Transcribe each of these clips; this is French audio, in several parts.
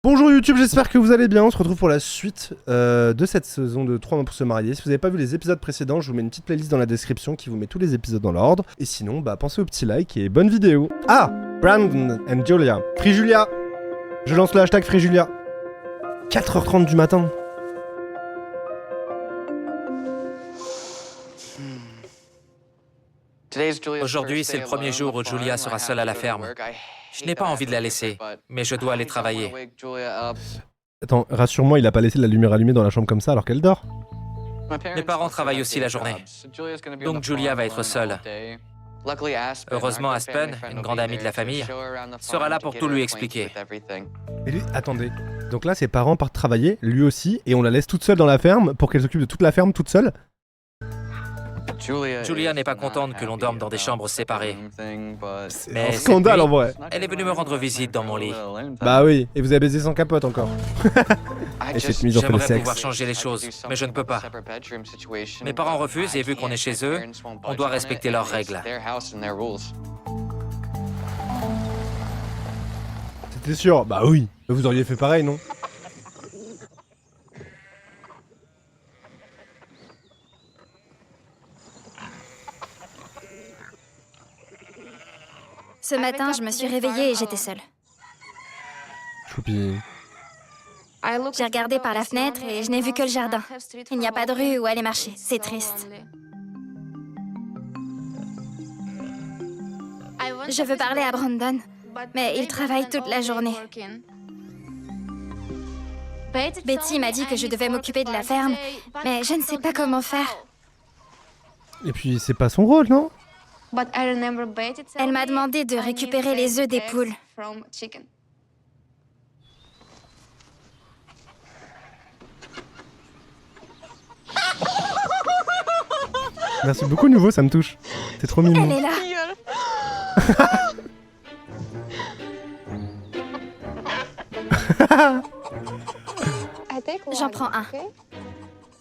Bonjour YouTube, j'espère que vous allez bien. On se retrouve pour la suite de cette saison de 3 mois pour se marier. Si vous n'avez pas vu les épisodes précédents, je vous mets une petite playlist dans la description qui vous met tous les épisodes dans l'ordre. Et sinon, bah pensez au petit like et bonne vidéo. Ah, Brandon and Julia. Free Julia. Je lance le hashtag Free Julia. 4h30 du matin. Aujourd'hui, c'est le premier jour où Julia sera seule à la ferme. Je n'ai pas envie de la laisser, mais je dois aller travailler. Attends, rassure-moi, il a pas laissé la lumière allumée dans la chambre comme ça alors qu'elle dort. Mes parents travaillent aussi la journée, donc Julia va être seule. Heureusement, Aspen, une grande amie de la famille, sera là pour tout lui expliquer. Et lui, attendez. Donc là, ses parents partent travailler, lui aussi, et on la laisse toute seule dans la ferme pour qu'elle s'occupe de toute la ferme toute seule. Julia n'est pas contente que l'on dorme dans des chambres séparées. C'est Mais un cette scandale nuit, en vrai. Elle est venue me rendre visite dans mon lit. Bah oui, et vous avez baisé sans capote encore. Et cette nuit, ils ont fait le J'aimerais sexe. pouvoir changer les choses, mais je ne peux pas. Mes parents refusent et vu qu'on est chez eux, on doit respecter leurs règles. C'était sûr. Bah oui. Vous auriez fait pareil, non? Ce matin, je me suis réveillée et j'étais seule. Choupi. J'ai regardé par la fenêtre et je n'ai vu que le jardin. Il n'y a pas de rue où aller marcher. C'est triste. Je veux parler à Brandon, mais il travaille toute la journée. Betty m'a dit que je devais m'occuper de la ferme, mais je ne sais pas comment faire. Et puis, c'est pas son rôle, non? Elle m'a demandé de récupérer les œufs des poules. Merci beaucoup, nouveau, ça me touche. T'es trop Elle mignon. est là. J'en prends un.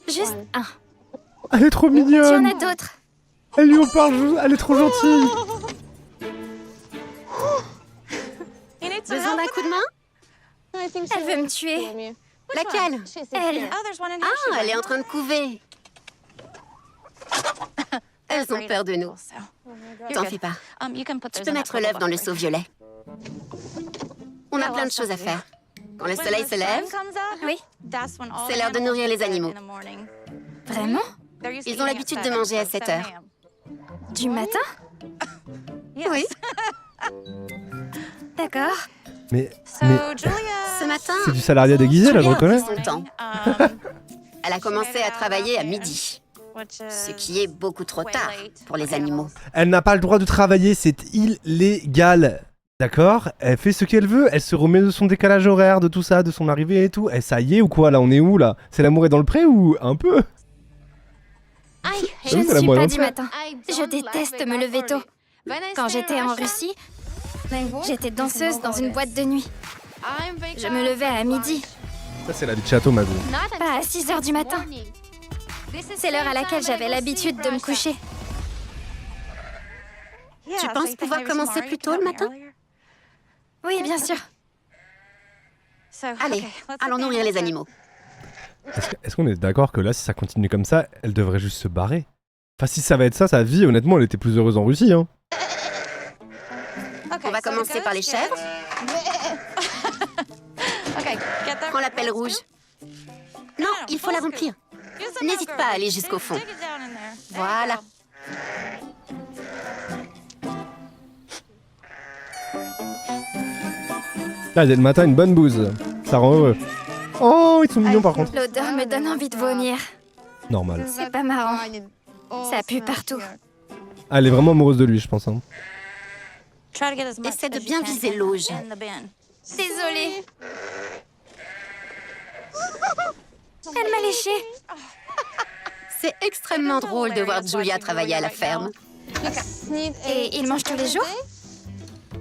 Juste un. Elle est trop Tu en mignonne. as d'autres. Elle lui en parle, elle est trop gentille. Besoin d'un coup de main? Elle veut me tuer. Laquelle? Elle. Ah, elle est en train de couver. Elles ont peur de nous. T'en fais pas. Tu peux mettre l'œuf dans le seau violet. On a plein de choses à faire. Quand le soleil se lève, Oui, c'est l'heure de nourrir les animaux. vraiment? Ils ont l'habitude de manger à 7 heures. Du matin? Oui. D'accord. Mais Ce matin, c'est du salariat déguisé, là, je Julia a reconnais. pris son temps. Elle a commencé à travailler à midi, ce qui est beaucoup trop tard pour les animaux. Elle n'a pas le droit de travailler, c'est illégal. D'accord? Elle fait ce qu'elle veut, elle se remet de son décalage horaire, de tout ça, de son arrivée et tout. Et ça y est ou quoi, là, on est où, là? C'est l'amour est dans le pré ou un peu? Je Oui, ne c'est la suis moelle pas en du fait. matin. Je déteste me lever tôt. Quand j'étais en Russie, j'étais danseuse dans une boîte de nuit. Je me levais à midi, Ça, c'est la vie de château, ma vie. pas à 6 heures du matin. C'est l'heure à laquelle j'avais l'habitude de me coucher. Tu penses pouvoir commencer plus tôt le matin? Oui, bien sûr. Allez, allons nourrir les animaux. Est-ce qu'on est d'accord que là, si ça continue comme ça, elle devrait juste se barrer? Enfin, si ça va être ça, sa vie, honnêtement, elle était plus heureuse en Russie, hein. On va commencer par les chèvres. Prends la pelle rouge. Non, il faut la remplir. N'hésite pas à aller jusqu'au fond. Voilà. Là, dès le matin, une bonne bouse. Ça rend heureux. Oh, ils sont mignons par contre. L'odeur me donne envie de vomir. Normal. C'est pas marrant. Ça pue partout. Ah, elle est vraiment amoureuse de lui, je pense. Hein. Essaie de bien viser l'auge. Désolée. Elle m'a léché. C'est extrêmement drôle de voir Julia travailler à la ferme. Et il mange tous les jours?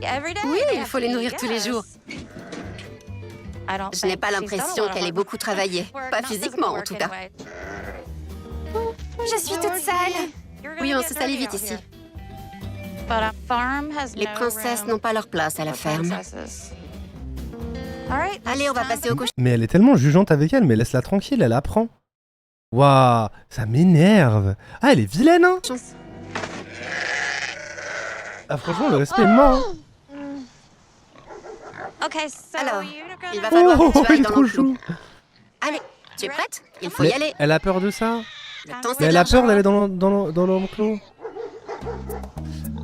Oui, il faut les nourrir tous les jours. Je n'ai pas l'impression qu'elle ait beaucoup travaillé. Pas physiquement, en tout cas. Je suis toute sale. Oui, on se salit vite ici. Les princesses n'ont pas leur place à la ferme. Allez, on va passer au coucher. Mais elle est tellement jugeante avec elle, mais laisse-la tranquille, elle apprend. Waouh, ça m'énerve. Ah, elle est vilaine, hein. Ah, franchement, le respect est mort. Hein. Alors, il va falloir que tu Oh, ailles il est dans trop l'enclos. chou. Allez, tu es prête? Il faut Mais y aller. elle a peur de ça. Le temps, c'est Mais de elle a peur l'argent. d'aller dans l'enclos.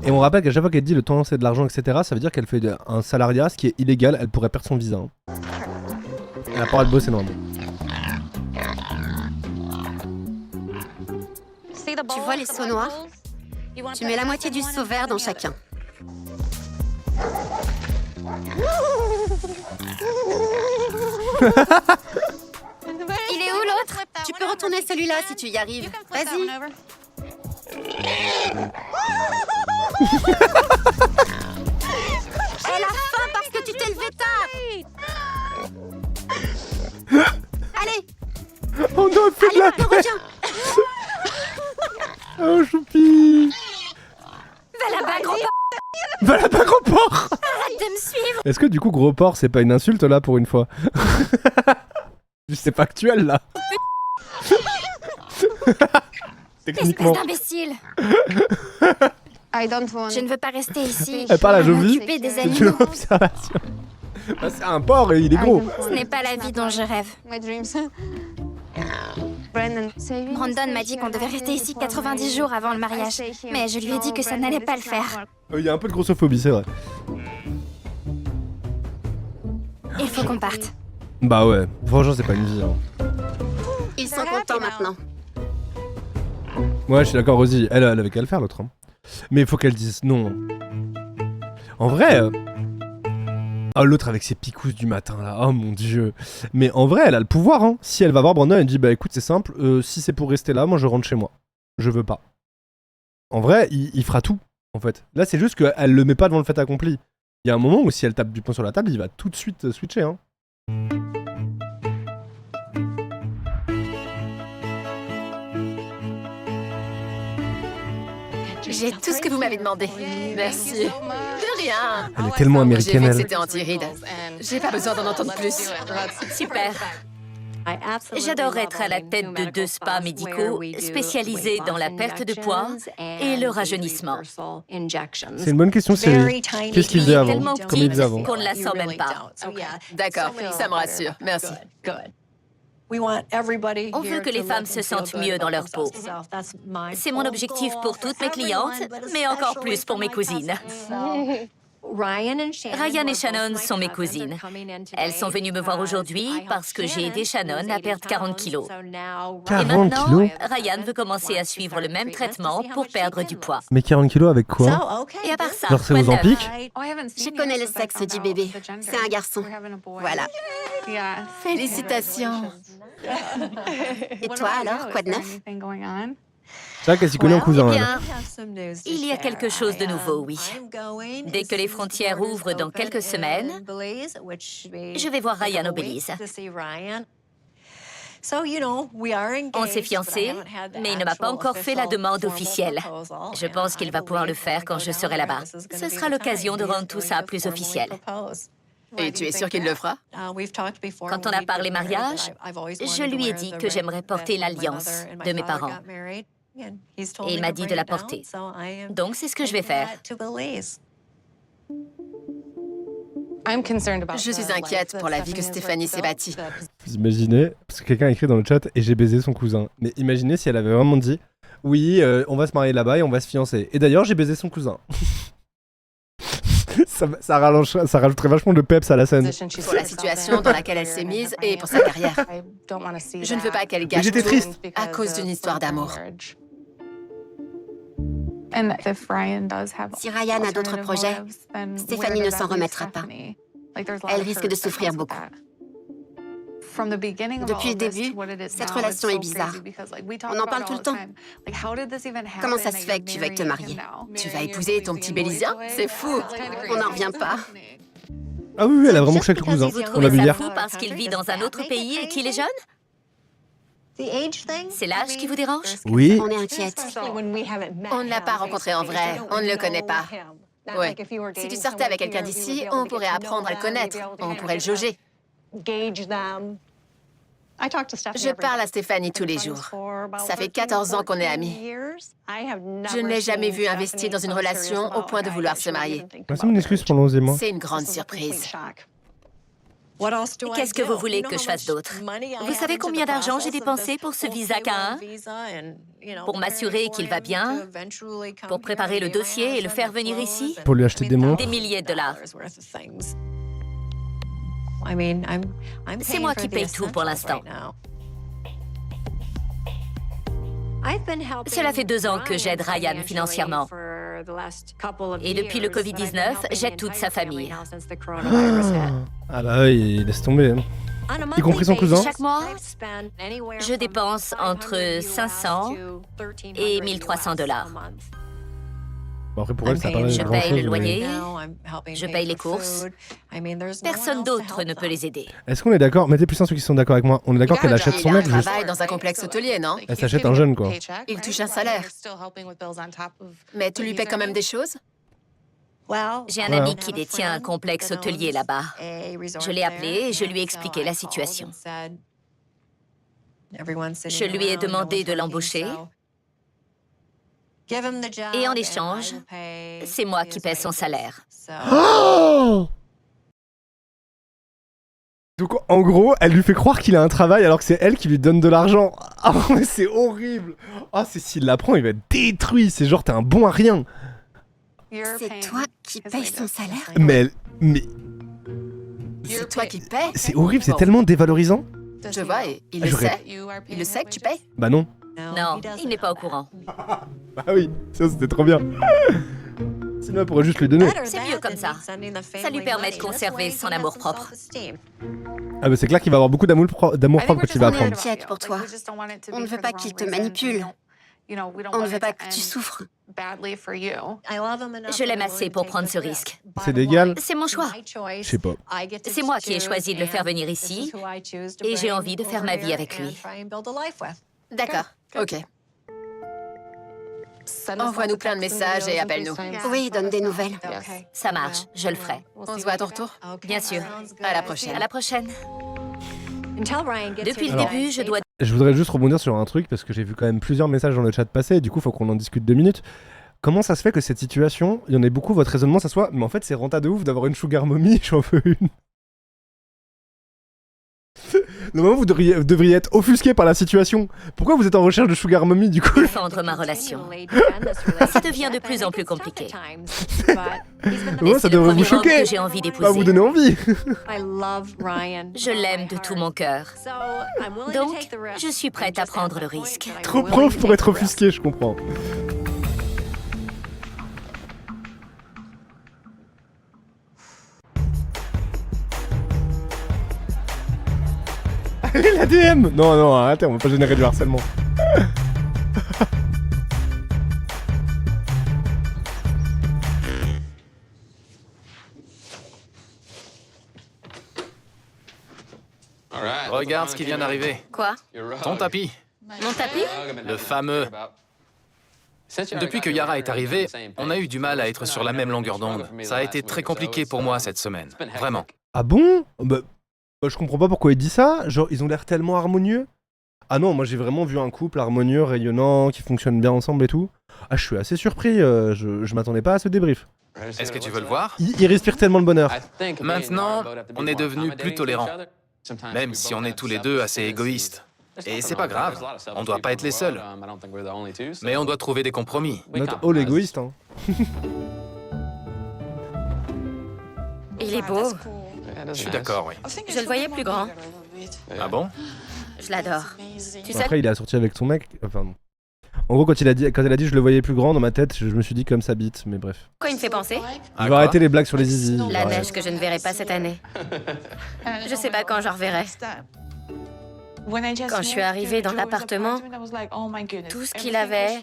Et on rappelle qu'à chaque fois qu'elle dit le temps c'est de l'argent, etc., ça veut dire qu'elle fait un salariat, ce qui est illégal, elle pourrait perdre son visa. Hein. Elle a pas le droit de bosser normalement. Tu vois les seaux noirs? Tu mets la moitié du seau vert dans chacun. Il est où l'autre? Tu peux retourner celui-là si tu y arrives. Vas-y. Elle a faim parce que tu t'es levé tard. Allez, Oh non, elle fait de la allez, reviens. Oh choupi. Va là-bas, gros porc! Va là-bas, gros porc. Arrête de me suivre! Est-ce que du coup gros porc c'est pas une insulte là pour une fois? C'est factuel là. Espèce Techniquement. d'imbécile! Je ne veux pas rester ici. Elle parle à Je veux Jovi. m'occuper des C'est une animaux. observation. Bah, c'est un porc et il est gros. Ce n'est pas la vie dont je rêve. Brandon m'a dit qu'on devait rester ici 90 jours avant le mariage, mais je lui ai dit que ça n'allait pas le faire. Il y a un peu de grossophobie, c'est vrai. Il faut qu'on parte. Bah ouais, franchement c'est pas une vie. Hein. Ils sont contents maintenant. Ouais, je suis d'accord, Rosie, elle avait qu'à le faire l'autre. Hein. Mais il faut qu'elle dise non. En vrai... Oh, l'autre avec ses picousses du matin là, oh mon dieu. Mais en vrai, elle a le pouvoir. Hein. Si elle va voir Brandon, elle dit bah écoute, c'est simple, si c'est pour rester là, moi je rentre chez moi. Je veux pas. En vrai, il fera tout, en fait. Là, c'est juste qu'elle le met pas devant le fait accompli. Il y a un moment où si elle tape du poing sur la table, il va tout de suite switcher. Hein. J'ai tout ce que vous m'avez demandé. Merci. De rien. Elle est tellement J'ai américaine, vu que elle. c'était anti-ride. J'ai pas besoin d'en entendre plus. Super. J'adore être à la tête de 2 spas médicaux spécialisés dans la perte de poids et le rajeunissement. C'est une bonne question, Siri. Qu'est-ce qu'il faisait avant? Tellement Comment il faisait avant? qu'on ne la sent même pas. D'accord, ça me rassure. Merci. On veut que les femmes se sentent mieux dans leur peau. C'est mon objectif pour toutes mes clientes, mais encore plus pour mes cousines. Ryan et Shannon sont mes cousines. Elles sont venues me voir aujourd'hui parce que j'ai aidé Shannon à perdre 40 kilos. Et 40 maintenant, kilos? Ryan veut commencer à suivre le même traitement pour perdre du poids. Mais 40 kilos avec quoi? Et à part ça, Genre c'est quoi aux de neuf? Empic? Je connais le sexe du bébé. C'est un garçon. Voilà. Félicitations. Et toi alors, quoi de neuf? C'est vrai qu'elle s'y connaît en cousin, Eh elle. bien, il y a quelque chose de nouveau, oui. Dès que les frontières ouvrent dans quelques semaines, je vais voir Ryan au Belize. On s'est fiancés, mais il ne m'a pas encore fait la demande officielle. Je pense qu'il va pouvoir le faire quand je serai là-bas. Ce sera l'occasion de rendre tout ça plus officiel. Et tu es sûr qu'il le fera? Quand on a parlé mariage, je lui ai dit que j'aimerais porter l'alliance de mes parents. Et il m'a dit de la porter. Donc, c'est ce que je vais faire. Je suis inquiète pour la vie que Stéphanie s'est bâtie. Vous imaginez, parce que quelqu'un a écrit dans le chat, et j'ai baisé son cousin. Mais imaginez si elle avait vraiment dit, oui, on va se marier là-bas et on va se fiancer. Et d'ailleurs, j'ai baisé son cousin. ça rajouterait vachement de peps à la scène. Pour la situation dans laquelle elle s'est mise et pour sa carrière. Je ne veux pas qu'elle gâche j'étais tout triste. à cause d'une histoire d'amour. Si Ryan a d'autres projets, Stéphanie ne s'en remettra pas. Elle risque de souffrir beaucoup. Depuis le début, cette relation est bizarre. On en parle tout le temps. Comment ça se fait que tu veuilles te marier? Tu vas épouser ton petit Bélizien? C'est fou. On n'en revient pas. Ah oui, elle a vraiment couché avec le cousin. Vous On l'a trouvez vu ça hier. fou parce qu'il vit dans un autre pays et qu'il est jeune? C'est l'âge qui vous dérange? Oui. On est inquiète. On ne l'a pas rencontré en vrai. On ne le connaît pas. Ouais. Si tu sortais avec quelqu'un d'ici, on pourrait apprendre à le connaître. On pourrait le jauger. Je parle à Stéphanie tous les jours. Ça fait 14 ans qu'on est amis. Je ne l'ai jamais vue investie dans une relation au point de vouloir se marier. C'est mon excuse pour le 11e mois. C'est une grande surprise. Qu'est-ce que vous voulez que je fasse d'autre? Vous savez combien d'argent j'ai dépensé pour ce visa K1? Pour m'assurer qu'il va bien, pour préparer le dossier et le faire venir ici? Pour lui acheter des montres. Des milliers de dollars. C'est moi qui paye tout pour l'instant. Cela fait 2 ans que j'aide Ryan financièrement. Et depuis le Covid-19, j'aide toute sa famille. Ah bah oui, laisse tomber. Y compris son cousin. Chaque mois, je dépense entre 500 et 1300 dollars. Bon, après, pour elle, ça paraît Je grand paye chose. le loyer, je paye les courses. Personne d'autre ne peut les aider. Est-ce qu'on est d'accord? Mettez plus un ceux qui sont d'accord avec moi. On est d'accord qu'elle achète son mec Il juste. travaille dans un complexe hôtelier, non? Elle s'achète un jeune, quoi. Il touche un salaire. Mais tu lui paies quand même des choses? J'ai un ami qui détient un complexe hôtelier là-bas. Je l'ai appelé et je lui ai expliqué la situation. Je lui ai demandé de l'embaucher. Et en échange, c'est moi qui paie son salaire. Oh! Donc en gros, elle lui fait croire qu'il a un travail alors que c'est elle qui lui donne de l'argent. Ah mais c'est horrible. Ah c'est s'il l'apprend, il va être détruit. C'est genre t'es un bon à rien. C'est toi qui payes son salaire? Mais C'est toi qui payes? c'est horrible, c'est Bon. tellement dévalorisant. Je vois, et il le J'aurais- sait. Il le sait que tu payes? Bah non. Non, il n'est pas au courant. Bah oui, ça c'était trop bien. Sinon elle pourrait juste lui donner. C'est mieux comme ça. Ça lui permet de conserver son amour-propre. Ah bah c'est clair qu'il va avoir beaucoup d'amour propre quand il va On est apprendre. inquiète pour toi. On ne veut pas qu'il te manipule. On ne veut pas que tu souffres. Je l'aime assez pour prendre ce risque. C'est légal? C'est mon choix. Je sais pas. C'est moi qui ai choisi de le faire venir ici et j'ai envie de faire ma vie avec lui. D'accord, ok. Envoie-nous plein de messages et appelle-nous. Oui, donne des nouvelles. Ça marche, je le ferai. On se voit à ton retour? Bien sûr. À la prochaine. À la prochaine. Depuis le Alors- début, je dois... Je voudrais juste rebondir sur un truc parce que j'ai vu quand même plusieurs messages dans le chat passer et du coup faut qu'on en discute 2 minutes. Comment ça se fait que cette situation, il y en ait beaucoup, votre raisonnement ça soit mais en fait c'est rentable de ouf d'avoir une sugar mommy, j'en veux une. Normalement vous devriez être offusqué par la situation. Pourquoi vous êtes en recherche de sugar mommy du coup? défendre ma relation. Ça devient de plus en plus compliqué. Moi ça C'est le devrait vous premier homme choquer. que j'ai envie Pas vous d'épouser. donner envie. Je l'aime de tout mon cœur. Donc, je suis prête à prendre le risque. Trop prof pour être offusqué, je comprends. Allez la DM. Non non, arrêtez, on va pas générer du harcèlement. Regarde ce qui vient d'arriver. Quoi? Ton tapis, Mon tapis? le fameux. Depuis que Yara est arrivée, on a eu du mal à être sur la même longueur d'onde. Ça a été très compliqué pour moi cette semaine. Vraiment. Ah bon? Bah, je comprends pas pourquoi il dit ça. Genre ils ont l'air tellement harmonieux. Ah non, moi j'ai vraiment vu un couple harmonieux, rayonnant, qui fonctionne bien ensemble et tout. Ah je suis assez surpris, je m'attendais pas à ce débrief. Est-ce que tu veux le voir? Il respire tellement le bonheur. Maintenant, on est devenus plus tolérants. Même si on est tous les deux assez égoïstes. Et c'est pas grave, on doit pas être les seuls. Mais on doit trouver des compromis. Notre all égoïste, hein. Il est beau. Je suis d'accord, oui. Je le voyais plus grand. Ah bon? Je l'adore. Tu sais, Après il est assorti avec son mec. Pardon. En gros quand elle a dit je le voyais plus grand dans ma tête, je me suis dit comme ça bite, mais bref. quoi il me fait penser? Je vais arrêter les blagues sur les zizi. La Ouais. neige que je ne verrai pas cette année. Je sais pas quand j'en reverrai. Quand je suis arrivée dans l'appartement, Tout ce qu'il avait,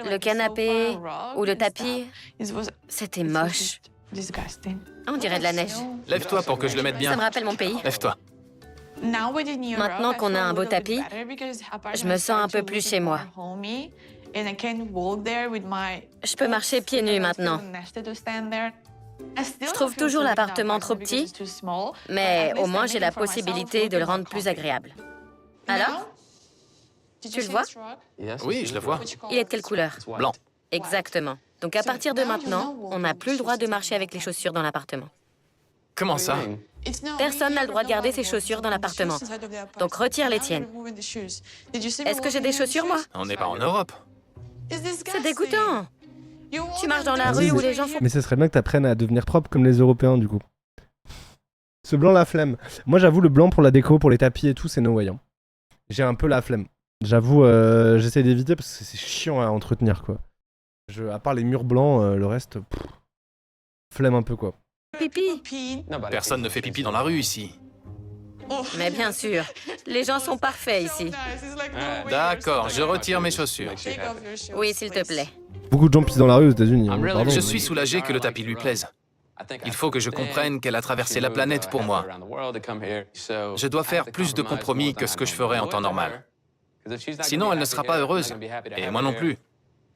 le canapé ou le tapis, c'était moche. On dirait de la neige. Lève-toi pour que je le mette Ça bien. me rappelle mon pays. Lève-toi. Maintenant qu'on a un beau tapis, je me sens un peu plus chez moi. Je peux marcher pieds nus maintenant. Je trouve toujours l'appartement trop petit, mais au moins j'ai la possibilité de le rendre plus agréable. Alors? Tu le vois? Oui, je le vois. Il est de quelle couleur? Blanc. Exactement. Donc à partir de maintenant, on n'a plus le droit de marcher avec les chaussures dans l'appartement. Comment ça? Personne n'a le droit de garder ses chaussures dans l'appartement. Donc retire les tiennes. Est-ce que j'ai des chaussures, moi? On n'est pas en Europe. C'est dégoûtant. Tu marches dans la rue où les gens font... Mais ce serait bien que t'apprennes à devenir propre comme les Européens, du coup. Ce blanc, la flemme. Moi, j'avoue, le blanc pour la déco, pour les tapis et tout, c'est no way. Hein. J'ai un peu la flemme. J'avoue, j'essaie d'éviter parce que c'est chiant à entretenir, quoi. À part les murs blancs, le reste, flemme un peu, quoi. Pipi. Personne ne fait pipi dans la rue ici. Mais bien sûr, les gens sont parfaits ici. D'accord, je retire mes chaussures. Oui, s'il te plaît. Beaucoup de gens pissent dans la rue aux États-Unis. Hein, pardon. Je suis soulagé que le tapis lui plaise. Il faut que je comprenne qu'elle a traversé la planète pour moi. Je dois faire plus de compromis que ce que je ferais en temps normal. Sinon, elle ne sera pas heureuse. Et moi non plus.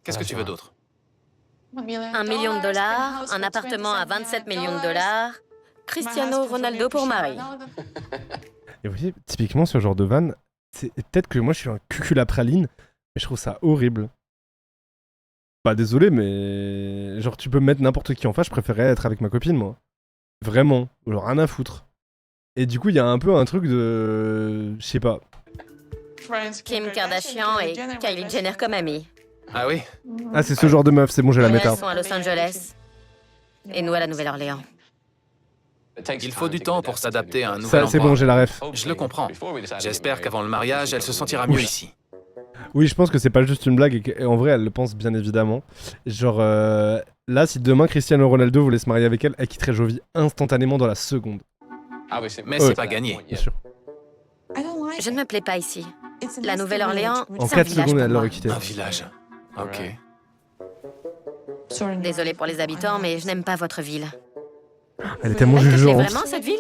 Qu'est-ce que tu veux d'autre? $1 million, un appartement à 27 millions de dollars, Cristiano Ronaldo pour Marie. Et vous voyez, typiquement, ce genre de van, c'est peut-être que moi je suis un cucul à praline, mais je trouve ça horrible. Bah désolé, mais genre tu peux me mettre n'importe qui en face, je préférerais être avec ma copine, moi. Vraiment, genre rien à foutre. Et du coup, il y a un peu un truc de... je sais pas. Kim Kardashian et Kylie Jenner comme amies. Ah oui? Ah, c'est ce genre de meuf, c'est bon, j'ai la méta. Elles sont à Los Angeles et nous à la Nouvelle-Orléans. Il faut du temps pour s'adapter à un nouvel Ça, endroit. c'est bon, j'ai la ref. Je le comprends. J'espère qu'avant le mariage, elle se sentira mieux ici. Oui, je pense que c'est pas juste une blague et en vrai, elle le pense bien évidemment. Genre, là, si demain Cristiano Ronaldo voulait se marier avec elle, elle quitterait Jovi instantanément dans la seconde. Mais c'est pas gagné. Bien sûr. Je ne me plais pas ici. La Nouvelle-Orléans, En c'est un 4 village secondes, pour elle moi. l'aurait quitté. Un village. Ok. Désolée pour les habitants, mais je n'aime pas votre ville. Elle est tellement Est-ce que c'est jugeante. vraiment cette ville?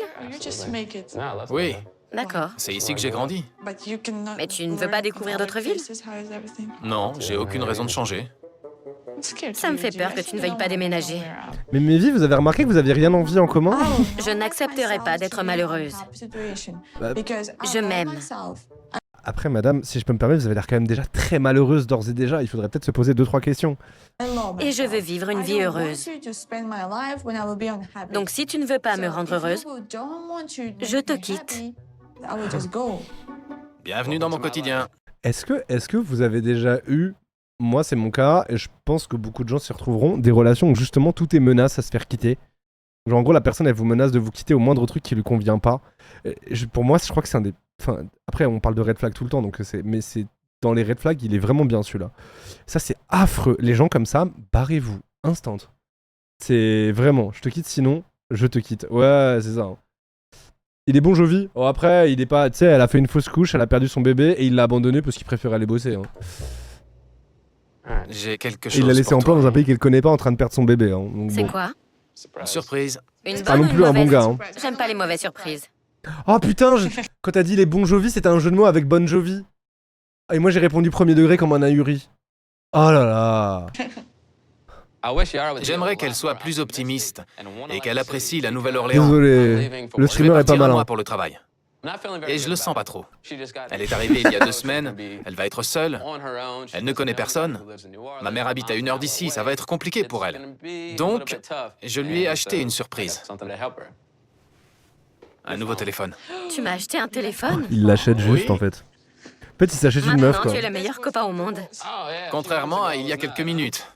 Oui, D'accord. c'est ici que j'ai grandi. Mais tu ne veux pas découvrir d'autres villes? Non, j'ai aucune raison de changer. Ça me fait peur que tu ne veuilles pas déménager. Mais Mévi, vous avez remarqué que vous aviez rien en vie en commun? Je n'accepterai pas d'être malheureuse. Bah, Je m'aime. Après, madame, si je peux me permettre, vous avez l'air quand même déjà très malheureuse d'ores et déjà. Il faudrait peut-être se poser 2-3 questions. Et je veux vivre une vie heureuse. Donc si tu ne veux pas me rendre heureuse, je te quitte. Bienvenue dans mon quotidien. Est-ce que vous avez déjà eu, moi c'est mon cas, et je pense que beaucoup de gens s'y retrouveront, des relations où justement tout est menace à se faire quitter? Genre en gros la personne elle vous menace de vous quitter au moindre truc qui lui convient pas. Pour moi je crois que c'est un des... Enfin, après on parle de red flag tout le temps, donc mais c'est dans les red flags il est vraiment bien celui-là. Ça c'est affreux, les gens comme ça, barrez-vous, instant. C'est vraiment, je te quitte sinon, je te quitte. Ouais c'est ça. Hein. Il est bon Jovi. Oh, après, il est pas. Tu sais, elle a fait une fausse couche, elle a perdu son bébé et il l'a abandonné parce qu'il préférait aller bosser. Hein. J'ai quelque Et chose. il l'a laissé pour en plan toi. dans un pays qu'elle connaît pas en train de perdre son bébé. Hein. Donc, C'est bon. quoi? Surprise. Une Pas bonne non ou plus une un bon mauvaise? gars. Hein. J'aime pas les mauvaises surprises. Oh putain, quand t'as dit les bons Jovi, c'était un jeu de mots avec Bon Jovi. Et moi j'ai répondu premier degré comme un ahuri. Oh là là. J'aimerais qu'elle soit plus optimiste et qu'elle apprécie la Nouvelle-Orléans. Désolé. Le Je vais streamer est pas partir un malin. mois pour le travail. Et je le sens pas trop. Elle est arrivée il y a 2 semaines, elle va être seule, elle ne connaît personne. Ma mère habite à 1 heure d'ici, ça va être compliqué pour elle. Donc, je lui ai acheté une surprise. Un nouveau téléphone. Tu m'as acheté un téléphone? Il l'achète juste Oui. en fait. En fait, il s'achète une meuf Maintenant, quoi. tu es le meilleur copain au monde. Contrairement à il y a quelques minutes.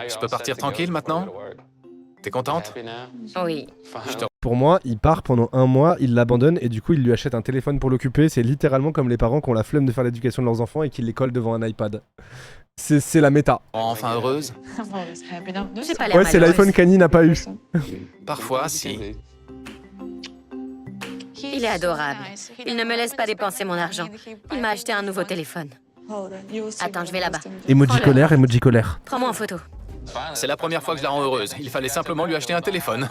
Je peux partir tranquille maintenant? T'es contente? Oui. Pour moi, il part pendant 1 mois, il l'abandonne et du coup il lui achète un téléphone pour l'occuper. C'est littéralement comme les parents qui ont la flemme de faire l'éducation de leurs enfants et qui les collent devant un iPad. C'est la méta. Enfin heureuse? J'ai pas l'air Ouais, c'est malheureuse. l'iPhone qu'Annie n'a pas eu. Parfois, si. Il est adorable. Il ne me laisse pas dépenser mon argent. Il m'a acheté un nouveau téléphone. Attends, je vais là-bas. Emoji colère, emoji colère. Prends-moi en photo. C'est la première fois que je la rends heureuse. Il fallait simplement lui acheter un téléphone.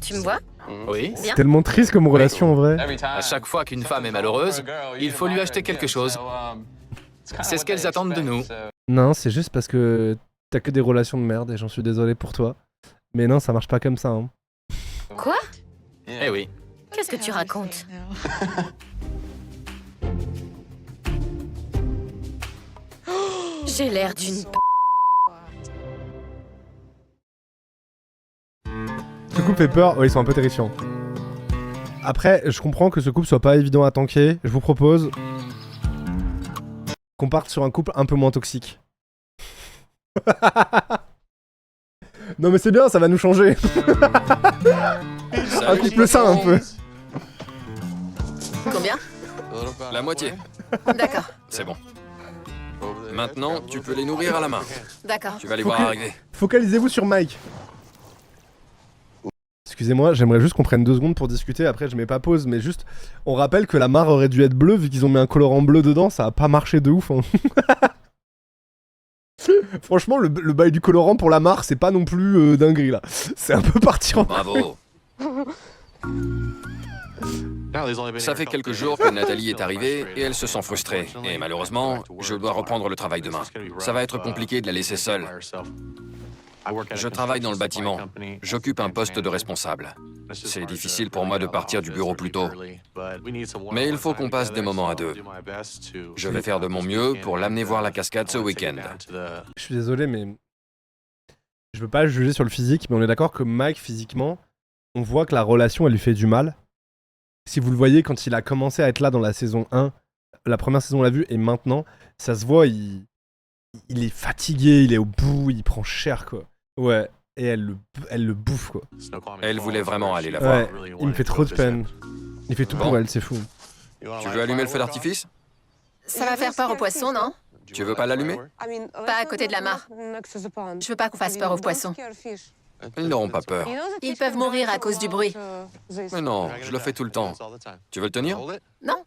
Tu me vois? Oui. Bien. Tellement triste comme relation en vrai. À chaque fois qu'une femme est malheureuse, il faut lui acheter quelque chose. C'est ce qu'elles attendent de nous. Non, c'est juste parce que T'as que des relations de merde et j'en suis désolé pour toi. Mais non, ça marche pas comme ça. Hein. Quoi? Eh oui. Qu'est-ce que tu racontes? J'ai l'air d'une... Ce couple fait peur, ouais, ils sont un peu terrifiants. Après, je comprends que ce couple soit pas évident à tanker. Je vous propose qu'on parte sur un couple un peu moins toxique. Non mais c'est bien, ça va nous changer. Un couple sain un peu. Combien? La moitié. D'accord, C'est bon. Maintenant, tu peux les nourrir à la main. d'accord. Tu vas les voir arriver. Focalisez-vous sur Mike. Excusez-moi, j'aimerais juste qu'on prenne 2 secondes pour discuter, après je mets pas pause, mais juste, on rappelle que la mare aurait dû être bleue, vu qu'ils ont mis un colorant bleu dedans, ça a pas marché de ouf. Hein. Franchement, le bail du colorant pour la mare, c'est pas non plus dinguerie là. C'est un peu parti en... Bravo. Ça fait quelques jours que Nathalie est arrivée et elle se sent frustrée. Et malheureusement, je dois reprendre le travail demain. Ça va être compliqué de la laisser seule. Je travaille dans le bâtiment. J'occupe un poste de responsable. C'est difficile pour moi de partir du bureau plus tôt. Mais il faut qu'on passe des moments à deux. Je vais faire de mon mieux pour l'amener voir la cascade ce week-end. Je suis désolé, mais... Je veux pas le juger sur le physique, mais on est d'accord que Mike, physiquement, on voit que la relation, elle lui fait du mal. Si vous le voyez, quand il a commencé à être là dans la saison 1, la première saison on l'a vu, et maintenant, ça se voit, il est fatigué, il est au bout, il prend cher, quoi. Ouais, et elle le bouffe, quoi. Elle voulait vraiment aller la voir. Ouais, il me fait trop de peine. Il fait tout pour elle, c'est fou. Tu veux allumer le feu d'artifice? Ça va faire peur aux poissons, non? Tu veux pas l'allumer? Pas à côté de la mare. Je veux pas qu'on fasse peur aux poissons. Ils n'auront pas peur. Ils peuvent mourir à cause du bruit. Mais non, je le fais tout le temps. Tu veux le tenir? Non?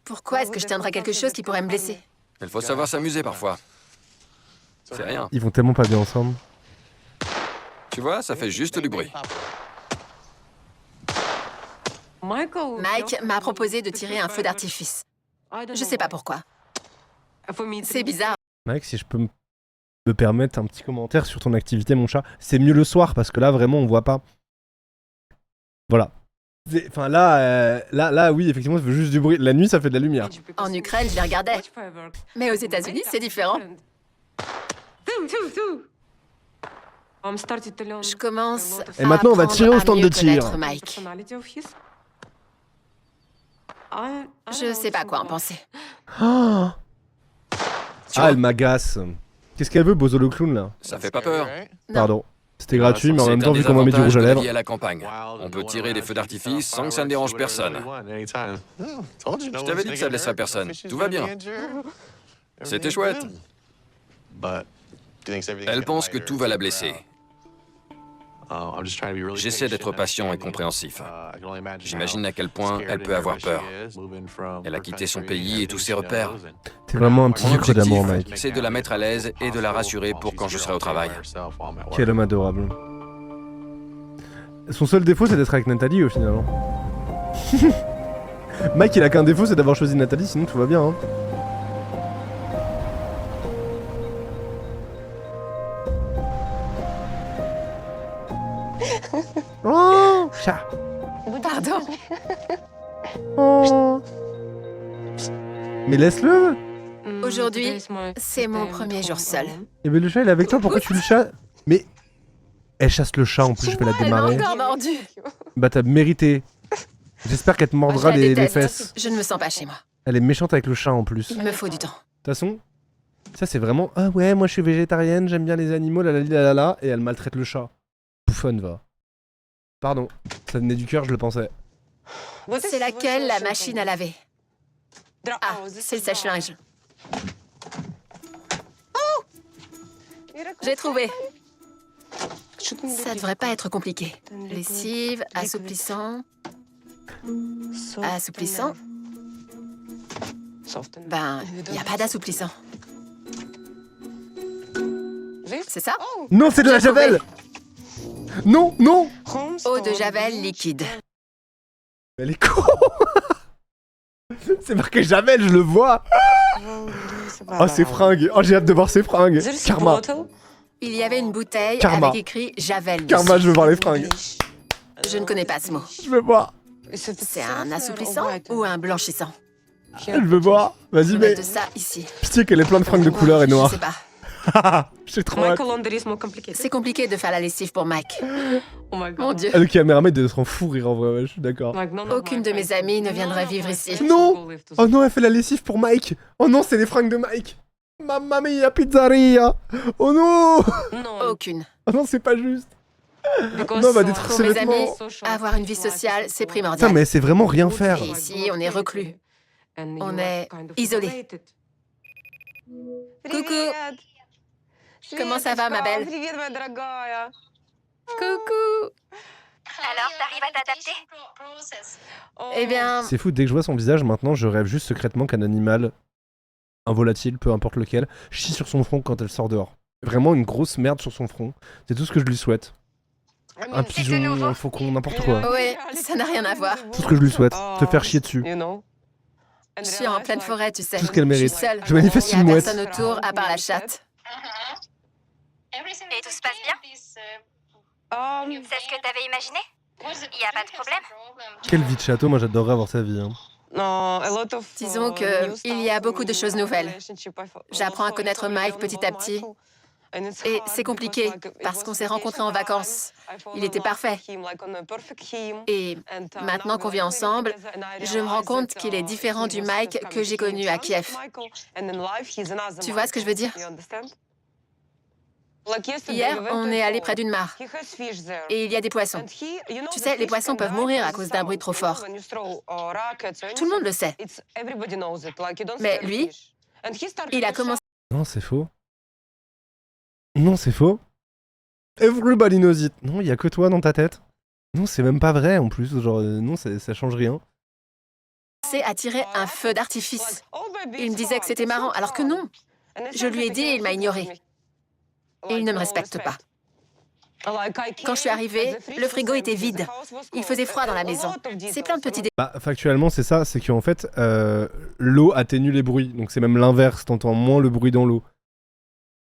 Pourquoi est-ce que je tiendrais quelque chose qui pourrait me blesser? Il faut savoir s'amuser parfois. C'est rien. Ils vont tellement pas bien ensemble. Tu vois, ça fait juste du bruit. Mike m'a proposé de tirer un feu d'artifice. Je sais pas pourquoi. C'est bizarre. Mike, si je peux me permettre un petit commentaire sur ton activité, mon chat. C'est mieux le soir, parce que là, vraiment, on voit pas. Voilà. Enfin, là, oui, effectivement, ça fait juste du bruit. La nuit, ça fait de la lumière. En Ukraine, je les regardais. Mais aux États-Unis, c'est différent. Je commence Et maintenant, on va tirer au stand de tir. connaître Mike. Je sais pas quoi en penser. Oh elle m'agace. Qu'est-ce qu'elle veut, Bozo le clown, là? Ça fait pas peur. Pardon. C'était gratuit, mais en C'est même temps, un vu des qu'on m'a mis du avantages rouge à de la lèvres... vie à la campagne. On peut tirer des feux d'artifice sans que ça ne dérange personne. Je t'avais dit que ça blesserait personne. Tout va bien. C'était chouette. Elle pense que tout va la blesser. J'essaie d'être patient et compréhensif. J'imagine à quel point elle peut avoir peur. Elle a quitté son pays et tous ses repères. T'es vraiment un petit Mon sucre d'amour, objectif, Mike. c'est de la mettre à l'aise et de la rassurer pour quand je serai au travail. Quel homme adorable. Son seul défaut, c'est d'être avec Nathalie, au final. Hein. Mike, il a qu'un défaut, c'est d'avoir choisi Nathalie, sinon tout va bien. Hein. Oh, chat. Pardon. Oh. Mais laisse-le. Aujourd'hui, c'est mon premier jour seul. Et ben le chat, il est avec toi, pourquoi tu le chasses? Mais... Elle chasse le chat, en plus, je vais la Elle m'a démarrer. encore mordu. Bah t'as mérité. J'espère qu'elle te mordra Je la les déteste. fesses. Je ne me sens pas chez moi. Elle est méchante avec le chat, en plus. Il me faut du temps. De toute façon, ça c'est vraiment... Ah ouais, moi je suis végétarienne, j'aime bien les animaux, la, et elle maltraite le chat. Bouffonne, va. Pardon, ça venait du cœur, je le pensais. C'est laquelle, la machine à laver? Ah, c'est le sèche-linge. J'ai trouvé. Ça devrait pas être compliqué. Lessive, assouplissant. Assouplissant. Ben, y a pas d'assouplissant. C'est ça? Non, c'est de la J'ai trouvé. javel. Non, non. Eau de javel liquide. Elle est con. C'est marqué javel, je le vois. Oh, ses fringues. Oh, j'ai hâte de voir ses fringues. Karma. Il y avait une bouteille Karma. avec écrit Javel. Karma, je veux voir les fringues. Je ne connais pas ce mot. Je veux voir. C'est un assouplissant ou un blanchissant? Je veux voir. Vas-y, Je vais mais mettre ça ici. pitié qu'elle ait plein de fringues de couleur et Je noires. sais pas. J'ai trop hâte. C'est compliqué de faire la lessive pour Mike. Mon Dieu. Ah, le caméraman doit se fou rire en vrai, ouais, je suis d'accord. Aucune de mes amies ne viendrait vivre ici. Non. Oh non, elle fait la lessive pour Mike. Oh non, c'est les fringues de Mike. Mamma mia pizzeria. Oh non. Aucune. Oh non, c'est pas juste. Non, on va détruire Pour ses mes amis, vêtements. avoir une vie sociale, c'est Putain, primordial. mais c'est vraiment rien faire. Et ici, on est reclus. On est isolés. Coucou. Comment ça va, ma belle? Coucou. Alors, t'arrives à t'adapter? Eh bien, C'est fou, dès que je vois son visage, maintenant, je rêve juste secrètement qu'un animal, un volatile, peu importe lequel, chie sur son front quand elle sort dehors. Vraiment une grosse merde sur son front. C'est tout ce que je lui souhaite. Un pigeon, un faucon, n'importe quoi. ouais, ça n'a rien à voir. Tout ce que je lui souhaite. Te faire chier dessus. Je suis en pleine forêt, tu sais. Tout ce qu'elle mérite. Je suis seule. Je manifeste Il y a une mouette. personne autour à part la chatte. Et tout se passe bien? C'est ce que t'avais imaginé? Y a pas de problème? Quelle vie de château, moi j'adorerais avoir sa vie. Hein. Disons que il y a beaucoup de choses nouvelles. J'apprends à connaître Mike petit à petit. Et c'est compliqué parce qu'on s'est rencontrés en vacances. Il était parfait. Et maintenant qu'on vit ensemble, je me rends compte qu'il est différent du Mike que j'ai connu à Kiev. Tu vois ce que je veux dire? Hier, on est allé près d'une mare. Et il y a des poissons. Tu sais, les poissons peuvent mourir à cause d'un bruit trop fort. Tout le monde le sait. Mais lui, il a commencé... Non, c'est faux. Non, c'est faux. Everybody knows it. Non, il y a que toi dans ta tête. Non, c'est même pas vrai en plus. Genre, non, ça change rien. à tirer un feu d'artifice. Il me disait que c'était marrant, alors que non. Je lui ai dit et il m'a ignoré. Et il ne me respecte pas. Quand je suis arrivée, le frigo était vide. Il faisait froid dans la maison. C'est plein de petits Bah, factuellement, c'est ça. C'est qu'en fait, l'eau atténue les bruits. Donc c'est même l'inverse. T'entends moins le bruit dans l'eau.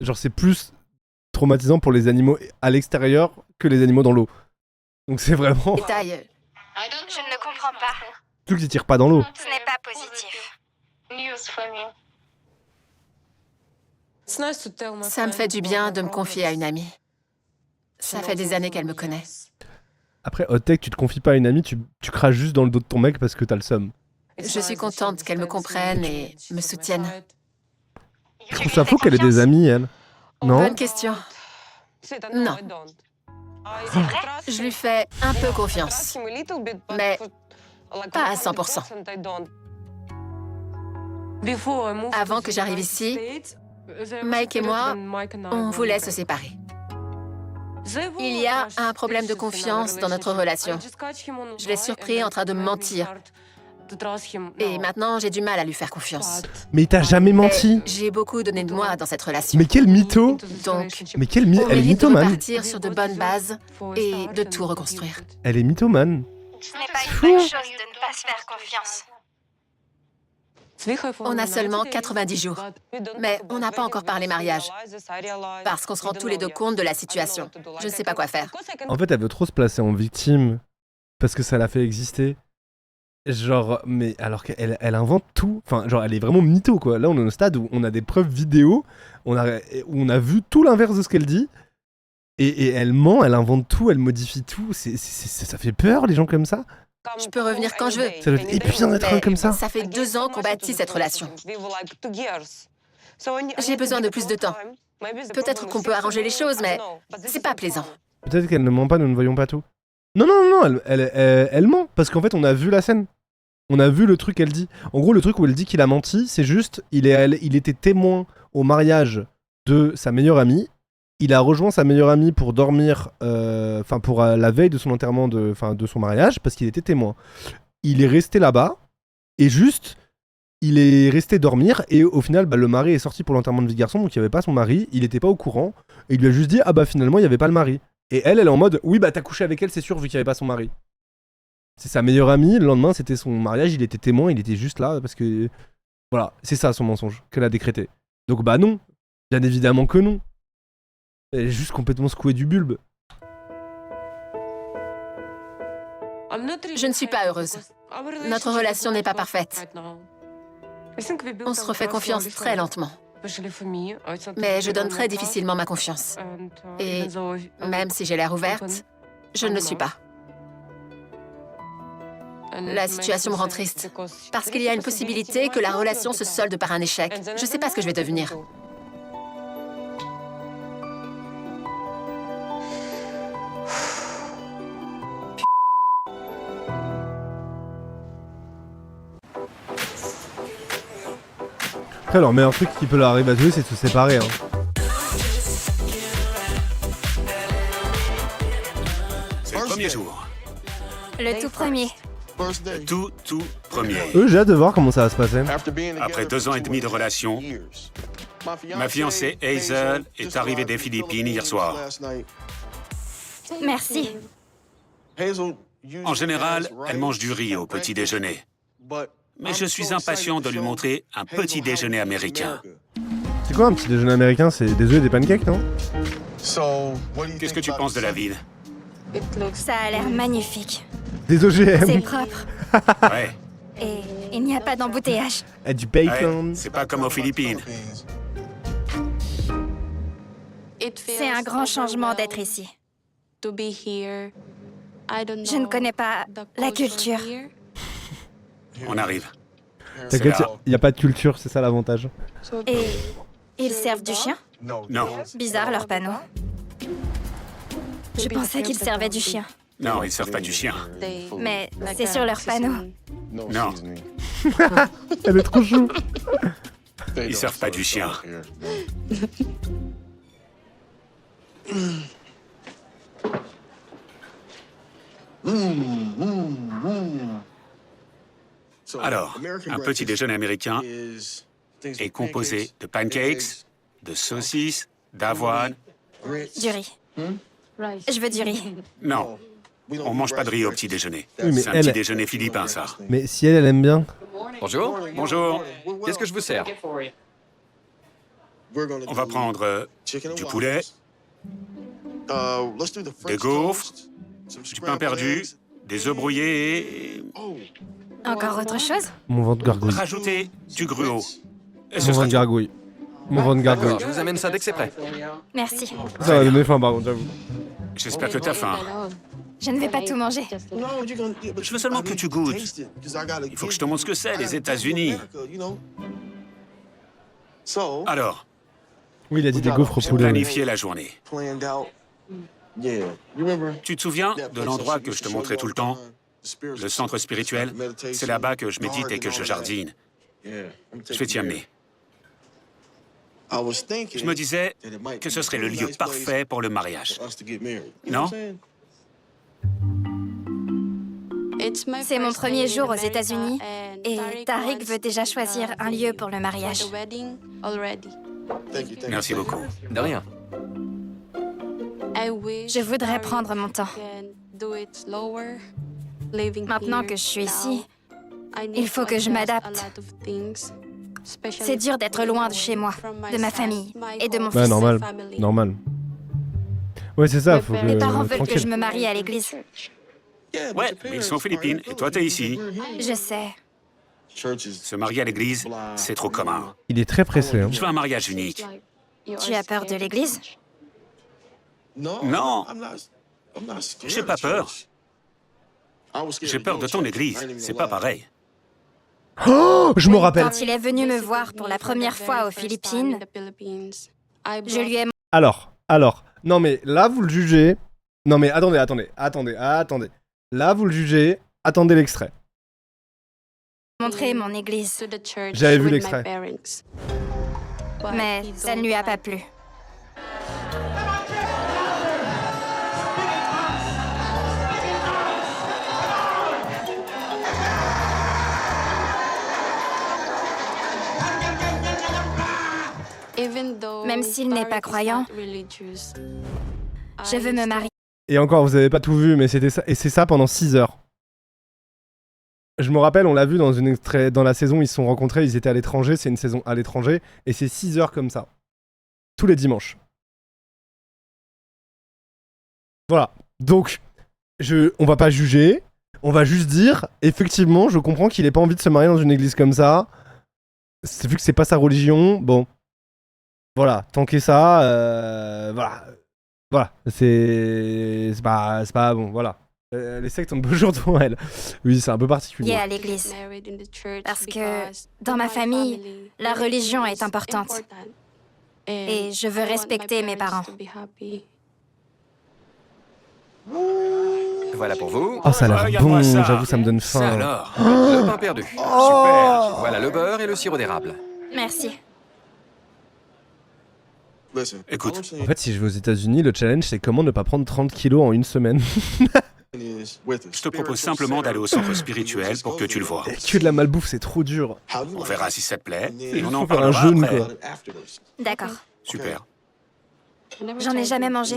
Genre, c'est plus traumatisant pour les animaux à l'extérieur que les animaux dans l'eau. Donc c'est vraiment... détails. Je ne comprends pas. Surtout qu'ils tirent pas dans l'eau. Ce n'est pas positif. Ça me fait du bien de me confier à une amie. Ça fait des années qu'elle me connaît. Après, hot tech, tu te confies pas à une amie, tu craches juste dans le dos de ton mec parce que t'as le seum. Je suis contente qu'elle me comprenne et me soutienne. Je trouve ça faux qu'elle ait des amis, elle. Non? Bonne question. Non. Je lui fais un peu confiance, mais pas à 100%. Avant que j'arrive ici, Mike et moi, on voulait se séparer. Il y a un problème de confiance dans notre relation. Je l'ai surpris en train de me mentir. Et maintenant, j'ai du mal à lui faire confiance. Mais il t'a jamais menti. Et j'ai beaucoup donné de moi dans cette relation. Mais quel mytho! Donc, Mais quelle on elle est mérite de mythomane. repartir sur de bonnes bases et de tout reconstruire. Elle est mythomane. Ce n'est pas une bonne chose de ne pas se faire confiance. On a seulement 90 jours, mais on n'a pas encore parlé mariage, parce qu'on se rend tous les deux compte de la situation. Je ne sais pas quoi faire. En fait, elle veut trop se placer en victime parce que ça l'a fait exister. Genre, mais alors qu'elle invente tout. Enfin, genre, elle est vraiment mytho, quoi. Là, on est au stade où on a des preuves vidéo, où on a vu tout l'inverse de ce qu'elle dit. Et elle ment, elle invente tout, elle modifie tout. Ça fait peur, les gens comme ça. Je peux revenir quand je veux. Ça doit être épuisant d'être un comme ça. Ça fait 2 ans qu'on bâtit cette relation. J'ai besoin de plus de temps. Peut-être qu'on peut arranger les choses, mais c'est pas plaisant. Peut-être qu'elle ne ment pas, nous ne voyons pas tout. Non, elle ment. Parce qu'en fait, on a vu la scène. On a vu le truc qu'elle dit. En gros, le truc où elle dit qu'il a menti, c'est juste, il était témoin au mariage de sa meilleure amie. Il a rejoint sa meilleure amie pour dormir, pour la veille de son enterrement, de son mariage, parce qu'il était témoin. Il est resté là-bas, et juste, il est resté dormir, et au final, le mari est sorti pour l'enterrement de vie de garçon, donc il n'y avait pas son mari, il n'était pas au courant, et il lui a juste dit, finalement, il n'y avait pas le mari. Et elle est en mode, oui, t'as couché avec elle, c'est sûr, vu qu'il n'y avait pas son mari. C'est sa meilleure amie, le lendemain, c'était son mariage, il était témoin, il était juste là, parce que... Voilà, c'est ça son mensonge, qu'elle a décrété. Donc non, bien évidemment que non. Elle est juste complètement secouée du bulbe. Je ne suis pas heureuse. Notre relation n'est pas parfaite. On se refait confiance très lentement. Mais je donne très difficilement ma confiance. Et même si j'ai l'air ouverte, je ne le suis pas. La situation me rend triste, parce qu'il y a une possibilité que la relation se solde par un échec. Je ne sais pas ce que je vais devenir. Après, leur meilleur truc qui peut leur arriver à tous, c'est de se séparer. Hein. C'est le premier jour. Le tout premier. Le tout premier. J'ai hâte de voir comment ça va se passer. Après 2 ans et demi de relation, ma fiancée Hazel est arrivée des Philippines hier soir. Merci. En général, elle mange du riz au petit déjeuner. Mais je suis impatient de lui montrer un petit déjeuner américain. C'est quoi un petit déjeuner américain? C'est des œufs et des pancakes, non? Qu'est-ce que tu penses de la ville? Ça a l'air magnifique. Des OGM. C'est propre. Ouais, Et il n'y a pas d'embouteillage. Et du ouais, bacon. c'est pas comme aux Philippines. C'est un grand changement d'être ici. Je ne connais pas la culture. On arrive. T'inquiète, il n'y a pas de culture, c'est ça l'avantage. Et ils servent du chien? Non, Bizarre leur panneau. Je pensais qu'ils servaient du chien. non, ils servent pas du chien. Mais c'est sur leur panneau. Non, Elle est trop chou. ils servent pas du chien. Alors, un petit déjeuner américain est composé de pancakes, de saucisses, d'avoine. Du riz. Je veux du riz. Non, on mange pas de riz au petit déjeuner. Oui, mais C'est un elle- petit déjeuner philippin, ça. Mais si elle aime bien. Bonjour, Bonjour, qu'est-ce que je vous sers? on va prendre du poulet, des gaufres, du pain perdu, des œufs brouillés et Encore autre chose? Mon ventre gargouille. rajouter du gruau. Et ce Mon sera ventre tout. gargouille. Mon ventre gargouille. Alors, je vous amène ça dès que c'est prêt. Merci. Ça va donner faim par contre, j'avoue. J'espère que t'as faim. Je ne vais pas tout manger. Je veux seulement que tu goûtes. Il faut que je te montre ce que c'est, les États-Unis. Alors, Oui, il a dit des gaufres au poulet. planifier la journée. Tu te souviens de l'endroit que je te montrais tout le temps? Le centre spirituel? C'est là-bas que je médite et que je jardine. Je vais t'y amener. Je me disais que ce serait le lieu parfait pour le mariage. Non? C'est mon premier jour aux États-Unis et Tariq veut déjà choisir un lieu pour le mariage. Merci beaucoup. De rien. Je voudrais prendre mon temps. Maintenant que je suis ici, il faut que je m'adapte. C'est dur d'être loin de chez moi, de ma famille et de mon Ouais, fils. normal. Normal. Ouais, c'est ça, faut que. Mes parents veulent que je tranquille. me marie à l'église. Ouais, mais ils sont aux Philippines et toi, t'es ici. Je sais. Se marier à l'église, c'est trop commun. Il est très pressé. Hein. Je veux un mariage unique. Tu as peur de l'église? Non, j'ai pas peur. J'ai peur de ton église. C'est pas pareil. Oh, je me rappelle. Quand il est venu me voir pour la première fois aux Philippines, je lui ai Alors. Non, mais là, vous le jugez. Non, mais attendez. Là, vous le jugez. Attendez l'extrait. montré mon église. J'avais vu l'extrait. Mais ça ne lui a pas plu. Même s'il n'est pas croyant, je veux me marier. Et encore, vous avez pas tout vu, mais c'était ça. Et c'est ça pendant 6 heures. Je me rappelle, on l'a vu dans la saison, ils se sont rencontrés, ils étaient à l'étranger, c'est une saison à l'étranger, et c'est 6 heures comme ça. Tous les dimanches. Voilà. Donc, on va pas juger. On va juste dire, effectivement, je comprends qu'il ait pas envie de se marier dans une église comme ça. Vu que c'est pas sa religion, bon. Voilà, tant que ça, voilà. Voilà, c'est pas bon, voilà. Les sectes ont beau jour devant elles. Oui, c'est un peu particulier. Lié à l'église. Parce que dans ma famille, la religion est importante. Et je veux respecter mes parents. Voilà pour vous. Oh, ça a l'air Regarde-moi bon, ça. j'avoue, ça me donne Ça faim. alors, le pain perdu. Super. Voilà le beurre et le sirop d'érable. Merci. Écoute, En fait, si je vais aux États-Unis, le challenge, c'est comment ne pas prendre 30 kilos en une semaine. je te propose simplement d'aller au centre spirituel pour que tu le vois. Et que de la malbouffe, c'est trop dur. On verra si ça te plaît et Il on faut en faire un parlera jeûne, après. quoi. D'accord. Super. J'en ai jamais mangé.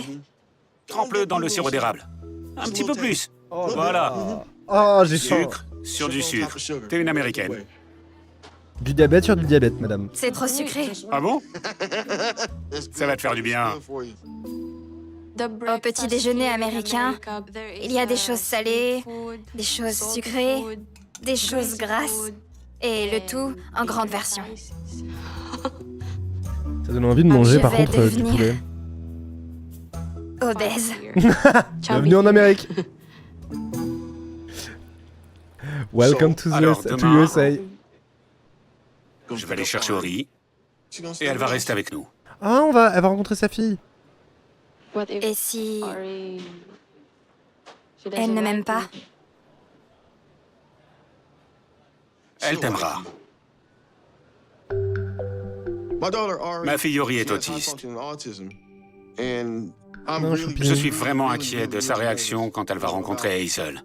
Trempe-le dans le sirop d'érable. Un petit peu plus. Voilà. Oh, j'ai faim. Sucre sur du sucre. T'es une américaine. Du diabète sur du diabète, madame. C'est trop sucré. Ah bon? Ça va te faire du bien. Au petit déjeuner américain, il y a des choses salées, des choses sucrées, des choses grasses, et le tout en grande version. Ça donne envie de manger, Je par vais contre, du devenir poulet. Obèse. Bienvenue en Amérique. Welcome to Alors, to demain- USA. Je vais aller chercher Ori et elle va rester avec nous. Ah, elle va rencontrer sa fille. Et si elle ne m'aime pas? Elle t'aimera. Ma fille Ori est autiste. Non, Choupi. Je suis vraiment inquiet de sa réaction quand elle va rencontrer Hazel.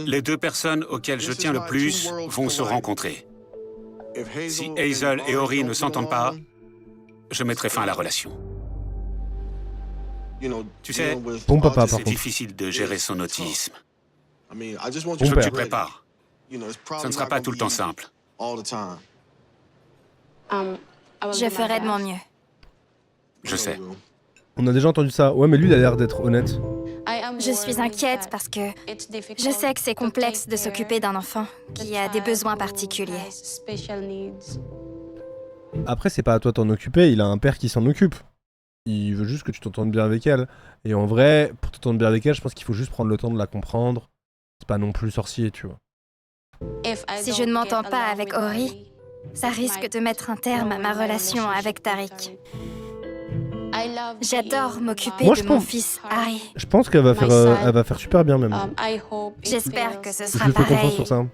Les deux personnes auxquelles je tiens le plus vont se rencontrer. Si Hazel et Ori ne s'entendent pas, je mettrai fin à la relation. Tu sais, Bon papa, par c'est contre. difficile de gérer son autisme. Bon Je veux que père. tu prépares. Ça ne sera pas tout le temps simple. Je ferai de mon mieux. Je sais. On a déjà entendu ça. Ouais, mais lui, il a l'air d'être honnête. Je suis inquiète parce que je sais que c'est complexe de s'occuper d'un enfant qui a des besoins particuliers. Après, c'est pas à toi de t'en occuper, il a un père qui s'en occupe. Il veut juste que tu t'entendes bien avec elle. Et en vrai, pour t'entendre bien avec elle, je pense qu'il faut juste prendre le temps de la comprendre. C'est pas non plus sorcier, tu vois. Si je ne m'entends pas avec Ori, ça risque de mettre un terme à ma relation avec Tariq. J'adore m'occuper Moi, de je mon pense- fils Harry. Je pense qu'elle va faire super bien même. J'espère que ce Je sera lui fais confiance pareil sur ça.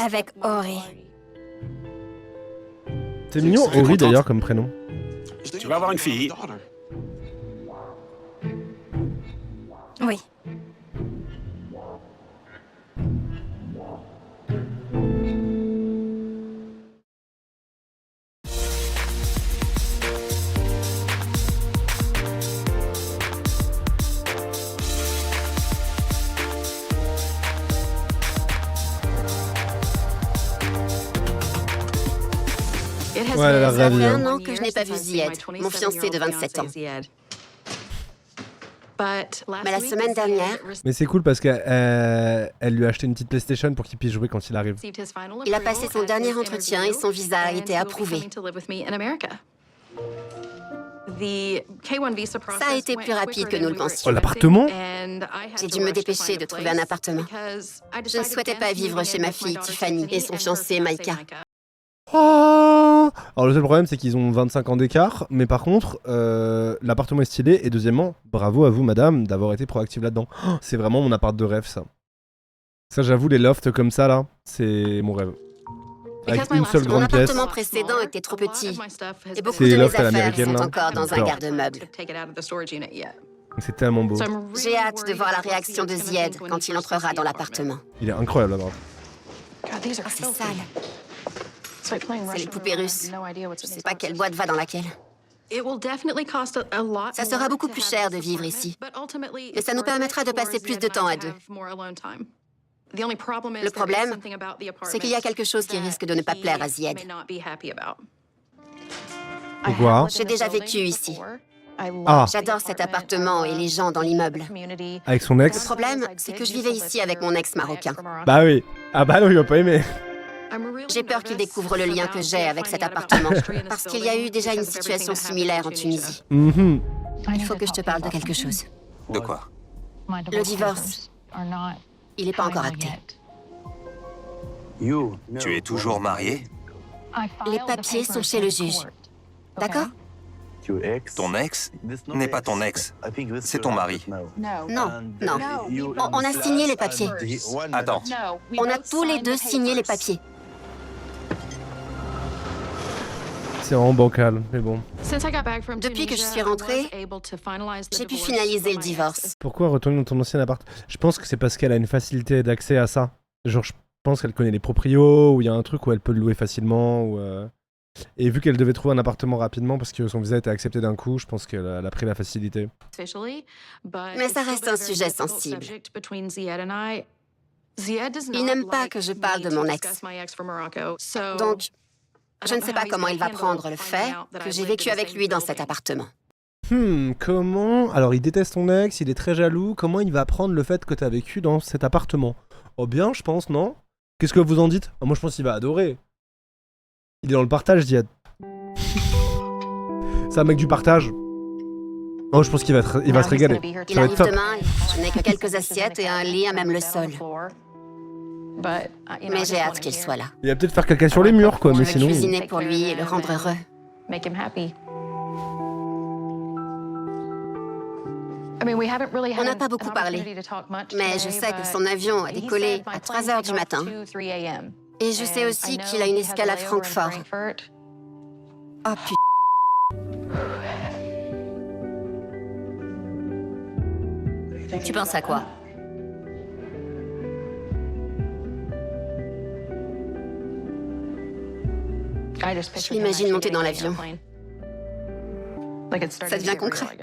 avec Ori. C'est mignon, Tu es Ori contente d'ailleurs comme prénom. Tu vas avoir une fille. Oui. Ouais, elle a l'air Ça ravie. fait Hein. 1 an que je n'ai pas vu Zied, mon fiancé de 27 ans. Mais la semaine dernière, Mais c'est cool parce qu'elle elle lui a acheté une petite PlayStation pour qu'il puisse jouer quand il arrive. il a passé son dernier entretien et son visa a été approuvé. Ça a été plus rapide que nous le pensions. Oh, l'appartement? J'ai dû me dépêcher de trouver un appartement. Je ne souhaitais pas vivre chez ma fille Tiffany et son fiancé Maïka. Oh, alors le seul problème c'est qu'ils ont 25 ans d'écart, mais par contre l'appartement est stylé et deuxièmement, bravo à vous madame d'avoir été proactive là-dedans. Oh, c'est vraiment mon appart de rêve ça. Ça j'avoue les lofts comme ça là, c'est mon rêve. Avec une seule Mon grande pièce. appartement précédent était trop petit et beaucoup C'est de mes loft à affaires l'américaine, sont là. encore dans un D'accord. garde-meuble. C'est tellement beau. J'ai hâte de voir la réaction de Zied quand il entrera dans l'appartement. Il est incroyable là-bas. Oh, c'est sale. C'est les poupées russes. Je sais pas quelle boîte va dans laquelle. Ça sera beaucoup plus cher de vivre ici. Mais ça nous permettra de passer plus de temps à deux. Le problème, c'est qu'il y a quelque chose qui risque de ne pas plaire à Zied. Pourquoi? J'ai déjà vécu ici. Ah, J'adore cet appartement et les gens dans l'immeuble. avec son Le ex. problème, c'est que je vivais ici avec mon ex marocain. Bah oui. Ah bah non, il va pas aimer. J'ai peur qu'il découvre le lien que j'ai avec cet appartement, parce qu'il y a eu déjà une situation similaire en Tunisie. Mhm. Il faut que je te parle de quelque chose. De quoi? Le divorce, il n'est pas encore acté. Tu es toujours marié? Les papiers sont chez le juge. D'accord? Ton ex n'est pas ton ex, c'est ton mari. Non, non. On a signé les papiers. Attends, On a tous les deux signé les papiers. C'est vraiment bancal, mais bon. Depuis que je suis rentrée, j'ai pu finaliser le divorce. Pourquoi retourner dans ton ancien appart? Je pense que c'est parce qu'elle a une facilité d'accès à ça. Genre, je pense qu'elle connaît les proprios, ou il y a un truc où elle peut le louer facilement, ou... Et vu qu'elle devait trouver un appartement rapidement parce que son visa était accepté d'un coup, je pense qu'elle a pris la facilité. Mais ça reste un sujet sensible. Il n'aime pas que je parle de mon ex. Donc, je ne sais pas comment il va prendre le fait que j'ai vécu avec lui dans cet appartement. Comment... Alors, il déteste ton ex, il est très jaloux. Comment il va prendre le fait que t'as vécu dans cet appartement? Oh bien, je pense, non? Qu'est-ce que vous en dites? Moi, je pense qu'il va adorer. Il est dans le partage, Ziad. C'est un mec du partage. Oh, je pense qu'il va se régaler. Il Ça va être arrive top. demain, je n'ai que quelques assiettes et un lit à même le sol. Mais j'ai hâte qu'il soit là. Il va peut-être faire caca sur les murs, quoi, mais Je sinon... vais cuisiner pour lui et le rendre heureux. On n'a pas beaucoup parlé, mais je sais que son avion a décollé à 3 h du matin. Et je sais aussi qu'il a une escale à Francfort. Oh putain. Tu penses à quoi? Je l'imagine monter dans l'avion. Ça devient concret.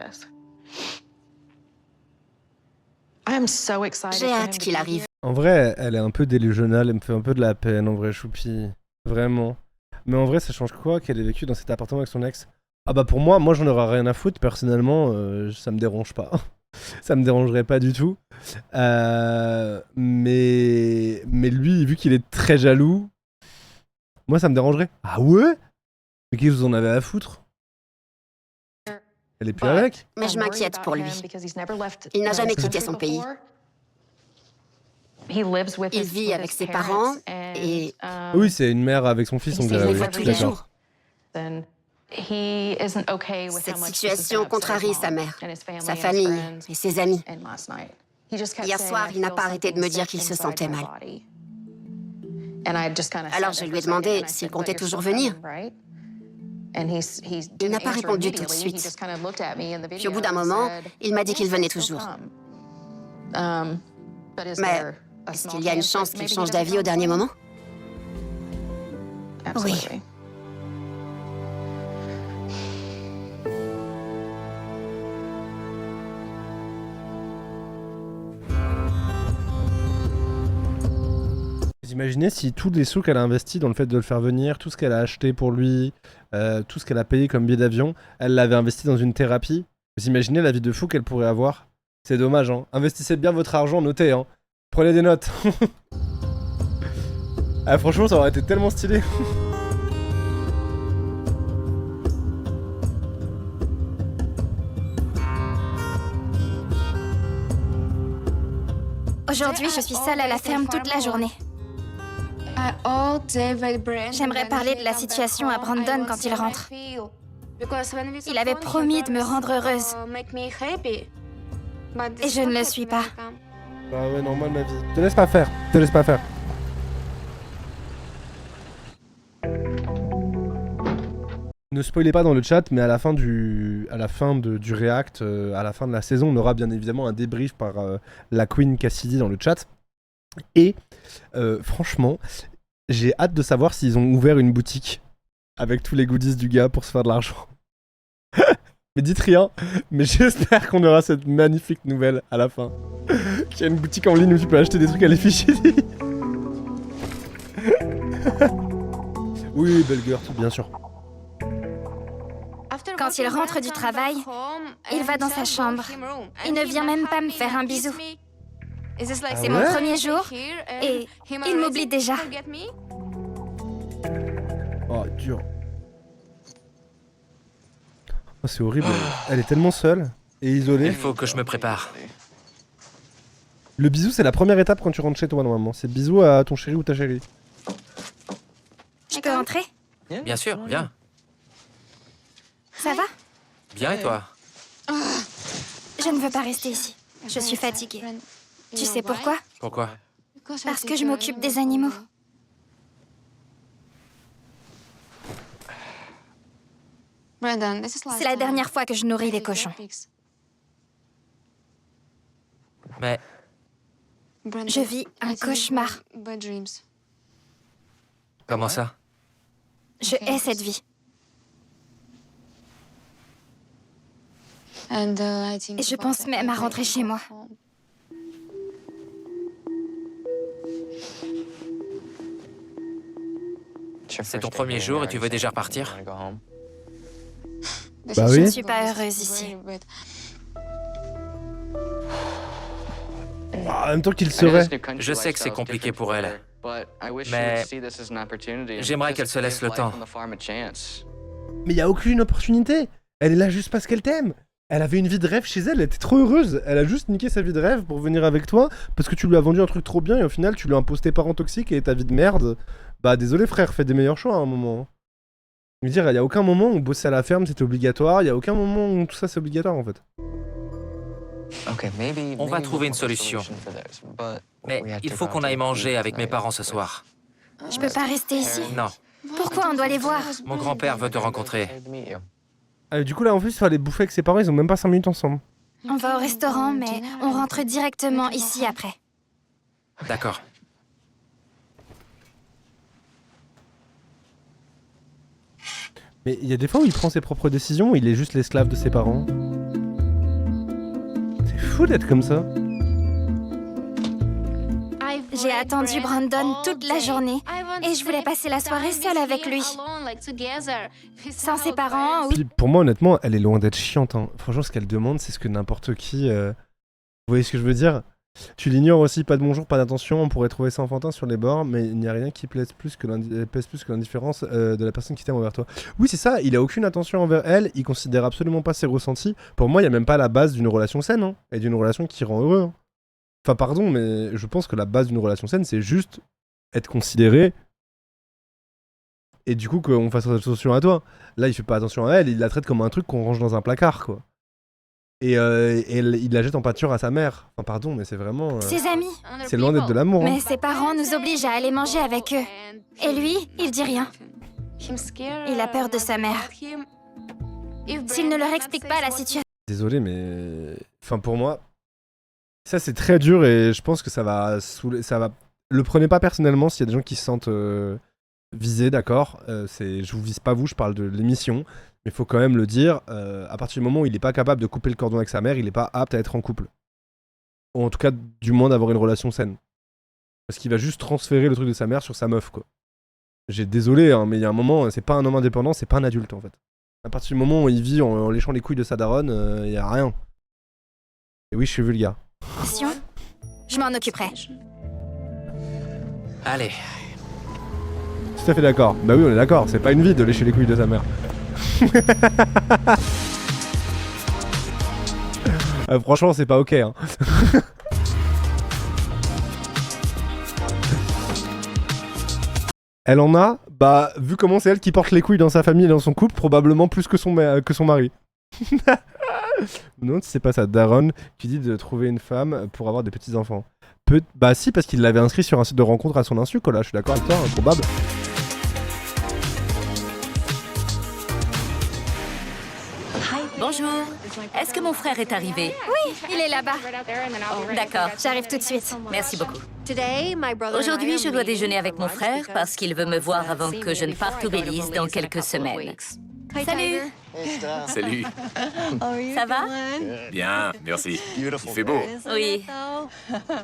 J'ai hâte qu'il arrive. En vrai, elle est un peu délusionnelle, elle me fait un peu de la peine, en vrai, Choupi. Vraiment. Mais en vrai, ça change quoi qu'elle ait vécu dans cet appartement avec son ex? Ah bah pour moi j'en aurais rien à foutre, personnellement, ça me dérange pas. Ça me dérangerait pas du tout. Mais lui, vu qu'il est très jaloux, moi ça me dérangerait. Ah ouais? Mais qu'est-ce que vous en avez à foutre? Elle est plus avec? Mais je m'inquiète pour lui. Il n'a jamais quitté son pays. Il vit avec ses parents et... Oui, c'est une mère avec son fils, on Il dirait. les Oui, voit tous les d'accord. jours. Cette situation contrarie sa mère, sa famille et ses amis. Hier soir, il n'a pas arrêté de me dire qu'il se sentait mal. Alors je lui ai demandé s'il comptait toujours venir. Il n'a pas répondu tout de suite. Puis au bout d'un moment, il m'a dit qu'il venait toujours. Mais est-ce qu'il y a une chance qu'il change d'avis au dernier moment? Oui. Vous imaginez si tous les sous qu'elle a investis dans le fait de le faire venir, tout ce qu'elle a acheté pour lui, tout ce qu'elle a payé comme billet d'avion, elle l'avait investi dans une thérapie. Vous imaginez la vie de fou qu'elle pourrait avoir? C'est dommage, hein. Investissez bien votre argent, notez, hein. Prenez des notes. Ah, franchement, ça aurait été tellement stylé. Aujourd'hui, je suis seule à la ferme toute la journée. J'aimerais parler de la situation à Brandon quand il rentre. Il avait promis de me rendre heureuse. Et je ne le suis pas. Bah ouais, normal ma vie. Te laisse pas faire, te laisse pas faire. Ne spoilez pas dans le chat, mais à la fin du react, à la fin de la saison, on aura bien évidemment un débrief par la Queen Cassidy dans le chat. Et franchement, j'ai hâte de savoir s'ils ont ouvert une boutique avec tous les goodies du gars pour se faire de l'argent. Mais dites rien, mais j'espère qu'on aura cette magnifique nouvelle à la fin. Qu'il y a une boutique en ligne où tu peux acheter des trucs à l'effigie. Oui, belle girl, bien sûr. Quand il rentre du travail, il va dans sa chambre. Il ne vient même pas me faire un bisou. C'est mon ouais premier jour et il m'oublie déjà. Oh, dur. Oh, c'est horrible. Elle est tellement seule et isolée. Il faut que je me prépare. Le bisou, c'est la première étape quand tu rentres chez toi, normalement. C'est bisou à ton chéri ou ta chérie. Je peux entrer? Bien sûr, viens. Ça va? Bien et toi? Je ne veux pas rester ici. Je suis fatiguée. Tu sais pourquoi? Pourquoi? Parce que je m'occupe des animaux. C'est la dernière fois que je nourris les cochons. Mais Je vis un cauchemar. comment ça? Je hais cette vie. Et je pense même à rentrer chez moi. C'est ton premier jour et tu veux déjà repartir? Bah Je oui. ne suis pas heureuse ici. En même temps qu'il serait. Je sais que c'est compliqué pour elle, mais j'aimerais qu'elle se laisse le temps. Mais il y a aucune opportunité. Elle est là juste parce qu'elle t'aime. Elle avait une vie de rêve chez elle, elle était trop heureuse. Elle a juste niqué sa vie de rêve pour venir avec toi parce que tu lui as vendu un truc trop bien et au final tu lui as imposé tes parents toxiques et ta vie de merde. Bah désolé frère, fais des meilleurs choix à un moment. Je veux dire, il y a aucun moment où bosser à la ferme c'était obligatoire, il y a aucun moment où tout ça c'est obligatoire en fait. On va trouver une solution. Mais il faut qu'on aille manger avec mes parents ce soir. Je peux pas rester ici. Non, Pourquoi on doit les voir? mon grand-père veut te rencontrer. Du coup là en plus il fallait bouffer avec ses parents, ils ont même pas 5 minutes ensemble. On va au restaurant, mais on rentre directement ici après. D'accord. Mais il y a des fois où il prend ses propres décisions, où il est juste l'esclave de ses parents. C'est fou d'être comme ça. J'ai attendu Brandon toute la journée et je voulais passer la soirée seule avec lui. Sans ses parents ou... Puis pour moi honnêtement, elle est loin d'être chiante. Hein. Franchement ce qu'elle demande c'est ce que n'importe qui... Vous voyez ce que je veux dire? Tu l'ignores aussi, pas de bonjour, pas d'attention, on pourrait trouver ça enfantin sur les bords, mais il n'y a rien qui pèse plus que l'indifférence de la personne qui t'aime envers toi. Oui c'est ça, il a aucune attention envers elle, il considère absolument pas ses ressentis. Pour moi il n'y a même pas la base d'une relation saine, hein, et d'une relation qui rend heureux. Hein. Enfin pardon, mais je pense que la base d'une relation saine c'est juste être considéré, et du coup qu'on fasse attention à toi. Là il fait pas attention à elle, il la traite comme un truc qu'on range dans un placard quoi. Et il la jette en pâture à sa mère. Enfin pardon, mais c'est vraiment... Ses amis. C'est loin d'être de l'amour. Hein. Mais ses parents nous obligent à aller manger avec eux. Et lui, il dit rien. Il a peur de sa mère. S'il ne leur explique pas la situation... Désolé, mais... Enfin pour moi, ça c'est très dur et je pense que ça va saouler... Le prenez pas personnellement s'il y a des gens qui se sentent visés, d'accord. Je vous vise pas vous, je parle de l'émission. Mais il faut quand même le dire, à partir du moment où il n'est pas capable de couper le cordon avec sa mère, il n'est pas apte à être en couple. Ou en tout cas, du moins d'avoir une relation saine. Parce qu'il va juste transférer le truc de sa mère sur sa meuf, quoi. Désolé, hein, mais il y a un moment, c'est pas un homme indépendant, c'est pas un adulte, en fait. À partir du moment où il vit en léchant les couilles de sa daronne, il y a rien. Et oui, je suis vulgaire. Je m'en occuperai. Allez. Tout à fait d'accord. Bah oui, on est d'accord, c'est pas une vie de lécher les couilles de sa mère. Franchement c'est pas ok hein. Elle en a, bah vu comment c'est elle qui porte les couilles dans sa famille et dans son couple, probablement plus que son mari. Non c'est pas ça, Daron qui dit de trouver une femme pour avoir des petits enfants. Bah si parce qu'il l'avait inscrit sur un site de rencontre à son insu quoi là, je suis d'accord avec toi, improbable. Bonjour. Est-ce que mon frère est arrivé? Oui, il est là-bas. D'accord. J'arrive tout de suite. Merci beaucoup. Aujourd'hui, je dois déjeuner avec mon frère parce qu'il veut me voir avant que je ne parte au Belize dans quelques semaines. Salut. Salut. Ça va? Bien, merci. Il fait beau. Oui.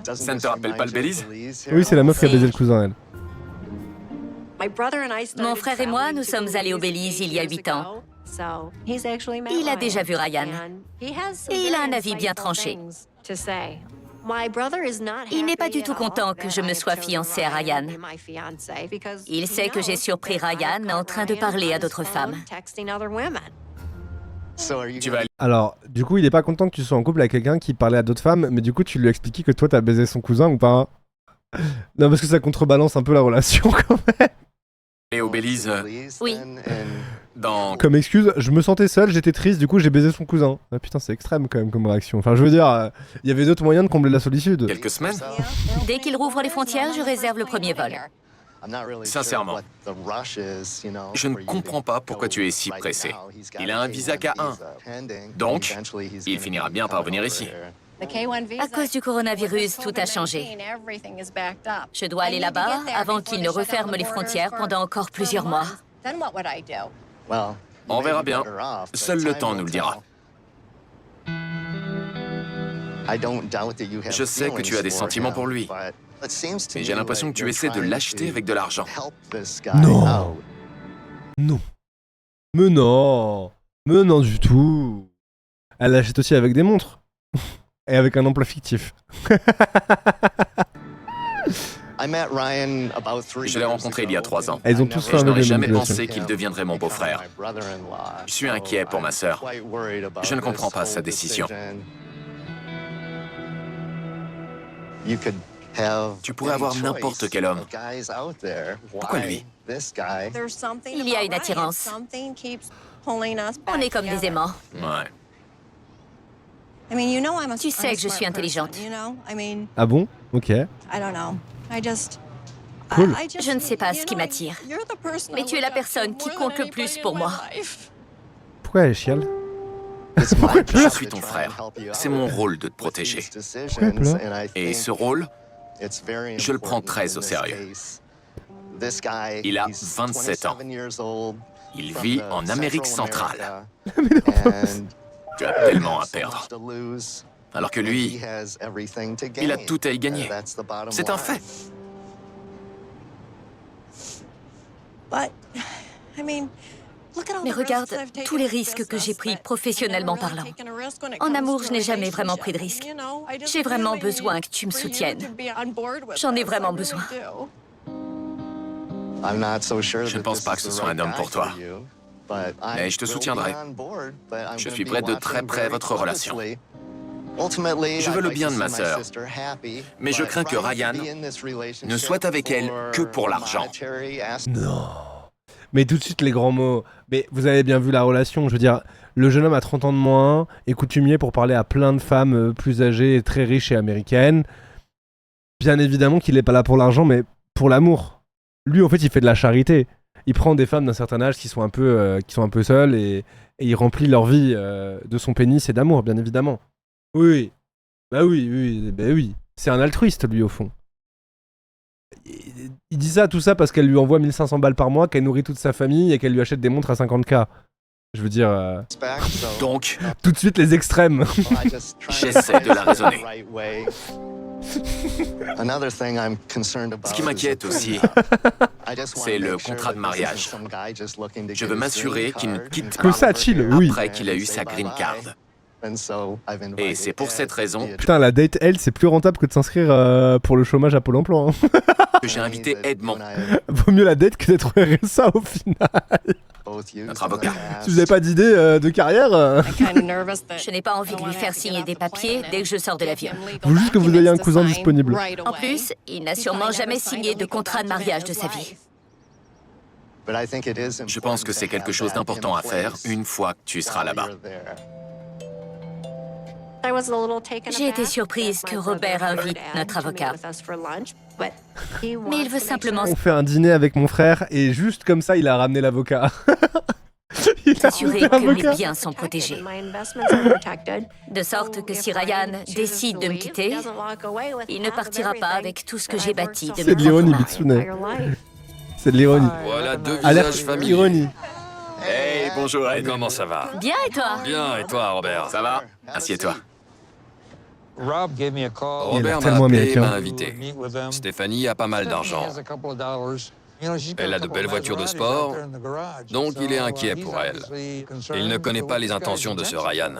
Ça ne te rappelle pas le Belize? Oui c'est la meuf qui a baisé le cousin elle. Mon frère et moi, nous sommes allés au Belize il y a 8 ans. Il a déjà vu Ryan. Et il a un avis bien tranché. Il n'est pas du tout content que je me sois fiancée à Ryan. Il sait que j'ai surpris Ryan en train de parler à d'autres femmes. Tu vas aller Alors, du coup, il est pas content que tu sois en couple avec quelqu'un qui parlait à d'autres femmes, mais du coup, tu lui as expliqué que toi, t'as baisé son cousin ou pas? Non, parce que ça contrebalance un peu la relation quand même. au Belize Oui. dans... Comme excuse, je me sentais seul, j'étais triste, du coup, j'ai baisé son cousin. Ah putain, c'est extrême quand même comme réaction. Enfin, je veux dire, il y avait d'autres moyens de combler la solitude. quelques semaines. Dès qu'il rouvre les frontières, je réserve le premier vol. Sincèrement, je ne comprends pas pourquoi tu es si pressé. Il a un visa K1, donc il finira bien par venir ici. À cause du coronavirus, tout a changé. Je dois aller là-bas avant qu'il ne referme les frontières pendant encore plusieurs mois. On verra bien. Seul le temps nous le dira. Je sais que tu as des sentiments pour lui, mais j'ai l'impression que tu essaies de l'acheter avec de l'argent. Non. Non. Mais non. Mais non du tout. Elle l'achète aussi avec des montres. Et avec un emploi fictif. Je l'ai rencontré il y a 3 ans. Elles ont tous fait Et je un n'aurais bébé jamais manipulation. pensé qu'il deviendrait mon beau-frère. Je suis inquiet pour ma sœur. Je ne comprends pas sa décision. Tu pourrais avoir n'importe quel homme. Pourquoi lui? Il y a une attirance. On est comme des aimants. Ouais. Tu sais que je suis intelligente. Ah bon? Ok. Cool. Je ne sais pas ce qui m'attire. Mais tu es la personne qui compte le plus pour moi. Pourquoi elle chiale? Je suis ton frère. C'est mon rôle de te protéger. Pourquoi elle pleure? Et ce rôle, je le prends très au sérieux. Il a 27 ans. Il vit en Amérique centrale. Tu as tellement à perdre. Alors que lui, il a tout à y gagner. C'est un fait. Mais regarde tous les risques que j'ai pris professionnellement parlant. En amour, je n'ai jamais vraiment pris de risques. J'ai vraiment besoin que tu me soutiennes. J'en ai vraiment besoin. Je ne pense pas que ce soit un homme pour toi. Mais je te soutiendrai. Je suis près de très près votre relation. Je veux le bien de ma sœur, mais je crains que Ryan ne soit avec elle que pour l'argent. Non. Mais tout de suite les grands mots. Mais vous avez bien vu la relation, je veux dire, le jeune homme a 30 ans de moins, est coutumier pour parler à plein de femmes plus âgées, très riches et américaines. Bien évidemment qu'il n'est pas là pour l'argent, mais pour l'amour. Lui, en fait, il fait de la charité. Il prend des femmes d'un certain âge qui sont un peu seules et il remplit leur vie de son pénis et d'amour, bien évidemment. Oui. Bah oui. C'est un altruiste, lui, au fond. Il dit ça, tout ça, parce qu'elle lui envoie 1500 balles par mois, qu'elle nourrit toute sa famille et qu'elle lui achète des montres à 50K. Je veux dire... Donc, tout de suite, les extrêmes. j'essaie de la raisonner. Ce qui m'inquiète aussi, c'est le contrat de mariage. Je veux m'assurer qu'il ne quitte pas ça, chill, oui. après qu'il a eu sa green card. Et c'est pour cette raison Putain, la date, elle, c'est plus rentable que de s'inscrire pour le chômage à Pôle emploi. Hein. que j'ai invité Edmond, Vaut mieux la date que d'être au RSA au final. notre avocat. Si vous n'avez pas d'idée de carrière, Je n'ai pas envie de lui faire signer des papiers dès que je sors de l'avion. faut juste que vous ayez un cousin disponible. En plus, il n'a sûrement jamais signé de contrat de mariage de sa vie. Je pense que c'est quelque chose d'important à faire une fois que tu seras là-bas. J'ai été surprise que Robert invite notre avocat. Mais il veut simplement On fait un dîner avec mon frère et juste comme ça, il a ramené l'avocat. Il a s'assurer ramené que mes l'avocat. biens sont protégés. De sorte que si Ryan décide de me quitter, il ne partira pas avec tout ce que j'ai bâti de C'est mes de l'ironie, propres mains. Bitsune. C'est de l'ironie. Voilà 2 Alerte visages familiers. ironie. Hey, bonjour Ed. Comment ça va? Bien, et toi? Bien, et toi, Robert? Ça va? Assieds-toi. Robert m'a tellement appelé, américain. m'a invité. Stéphanie a pas mal d'argent. Elle a de belles voitures de sport, donc il est inquiet pour elle. Il ne connaît pas les intentions de ce Ryan.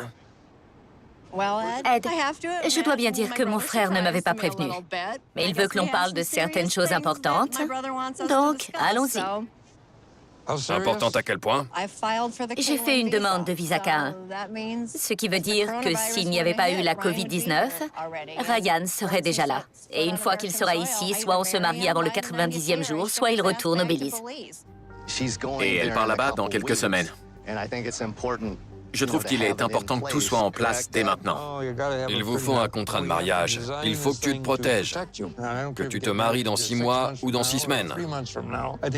Ed, je dois bien dire que mon frère ne m'avait pas prévenu. Mais il veut que l'on parle de certaines choses importantes. Donc, allons-y. Importante à quel point? J'ai fait une demande de visa K1. Ce qui veut dire que s'il n'y avait pas eu la Covid-19, Ryan serait déjà là. Et une fois qu'il sera ici, soit on se marie avant le 90e jour, soit il retourne au Belize. Et elle part là-bas dans quelques semaines. Je trouve qu'il est important que tout soit en place dès maintenant. Il vous faut un contrat de mariage. Il faut que tu te protèges. Que tu te maries dans 6 mois ou dans 6 semaines.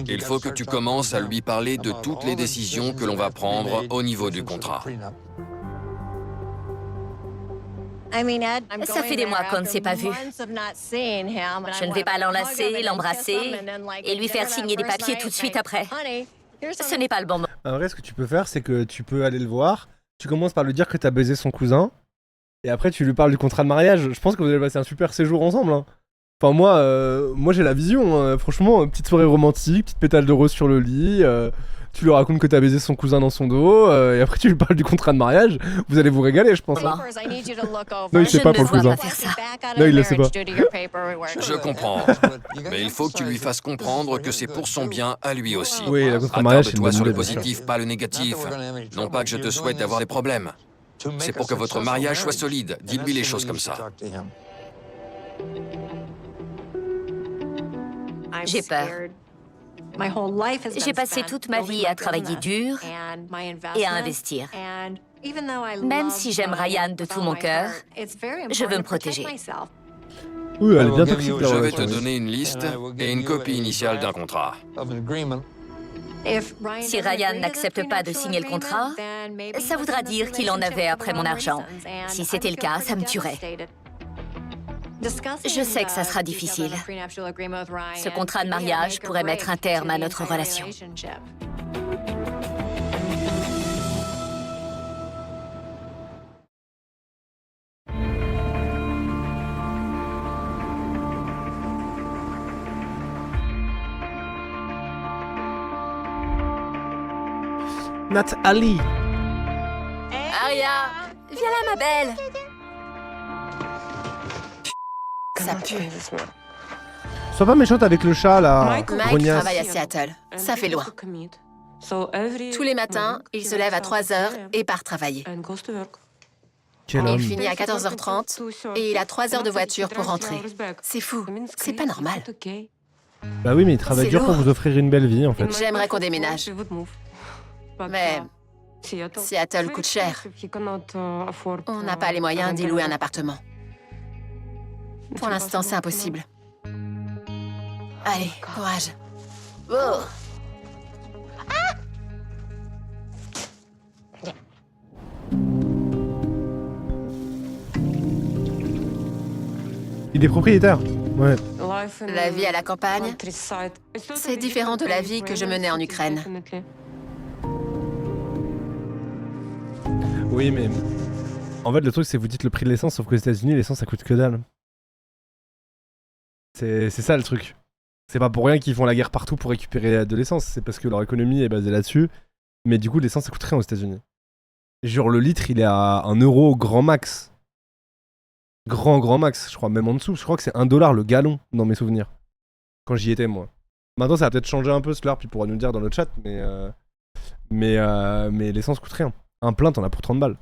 Il faut que tu commences à lui parler de toutes les décisions que l'on va prendre au niveau du contrat. Ça fait des mois qu'on ne s'est pas vu. Je ne vais pas l'enlacer, l'embrasser et lui faire signer des papiers tout de suite après. Ce n'est pas le bon moment. En vrai, ce que tu peux faire, c'est que tu peux aller le voir, tu commences par lui dire que t'as baisé son cousin, et après tu lui parles du contrat de mariage. Je pense que vous allez passer un super séjour ensemble. Hein. Enfin, moi j'ai la vision, hein. Franchement, petite soirée romantique, petite pétale de rose sur le lit, tu lui racontes que t'as baisé son cousin dans son dos, et après tu lui parles du contrat de mariage. Vous allez vous régaler, je pense. Hein. Non, il sait pas pour le cousin. Non, il le sait pas. Je comprends. Mais il faut que tu lui fasses comprendre que c'est pour son bien à lui aussi. Oui, le contrat de mariage, c'est une Attarde-toi bonne sur le idée, bien sûr. positif, pas le négatif. Non pas que je te souhaite d'avoir des problèmes. C'est pour que votre mariage soit solide. Dis-lui les choses comme ça. J'ai peur. J'ai passé toute ma vie à travailler dur et à investir. Même si j'aime Ryan de tout mon cœur, je veux me protéger. Oui, elle est bien toxique. Je vais te donner une liste et une copie initiale d'un contrat. Si Ryan n'accepte pas de signer le contrat, ça voudra dire qu'il en avait après mon argent. Si c'était le cas, ça me tuerait. Je sais que ça sera difficile. Ce contrat de mariage pourrait mettre un terme à notre relation. Nathalie. Aria, viens là, ma belle. Ça pue. Sois pas méchante avec le chat, là. Mike grognasse. travaille à Seattle. Ça fait loin. Tous les matins, il se lève à 3 heures et part travailler. Quel homme. Il finit à 14h30 et il a 3 heures de voiture pour rentrer. C'est fou. C'est pas normal. Bah oui, mais il travaille C'est dur pour lourd. vous offrir une belle vie, en fait. J'aimerais qu'on déménage. Mais Seattle coûte cher. On n'a pas les moyens d'y louer un appartement. Pour l'instant, c'est impossible. Allez, courage. Oh. Il est propriétaire. Ouais. La vie à la campagne, c'est différent de la vie que je menais en Ukraine. Oui, mais... En fait, le truc, c'est que vous dites le prix de l'essence, sauf qu'aux États-Unis, l'essence, ça coûte que dalle. C'est ça, le truc. C'est pas pour rien qu'ils font la guerre partout pour récupérer de l'essence. C'est parce que leur économie est basée là-dessus. Mais du coup, l'essence, ça coûte rien aux États-Unis. Genre, le litre, il est à 1 euro au grand max. Grand max, je crois, même en dessous. Je crois que c'est 1 dollar le gallon, dans mes souvenirs. Quand j'y étais, moi. Maintenant, ça va peut-être changer un peu, Slurp, il pourra nous le dire dans le chat, mais l'essence coûte rien. Un plein, t'en as pour 30 balles.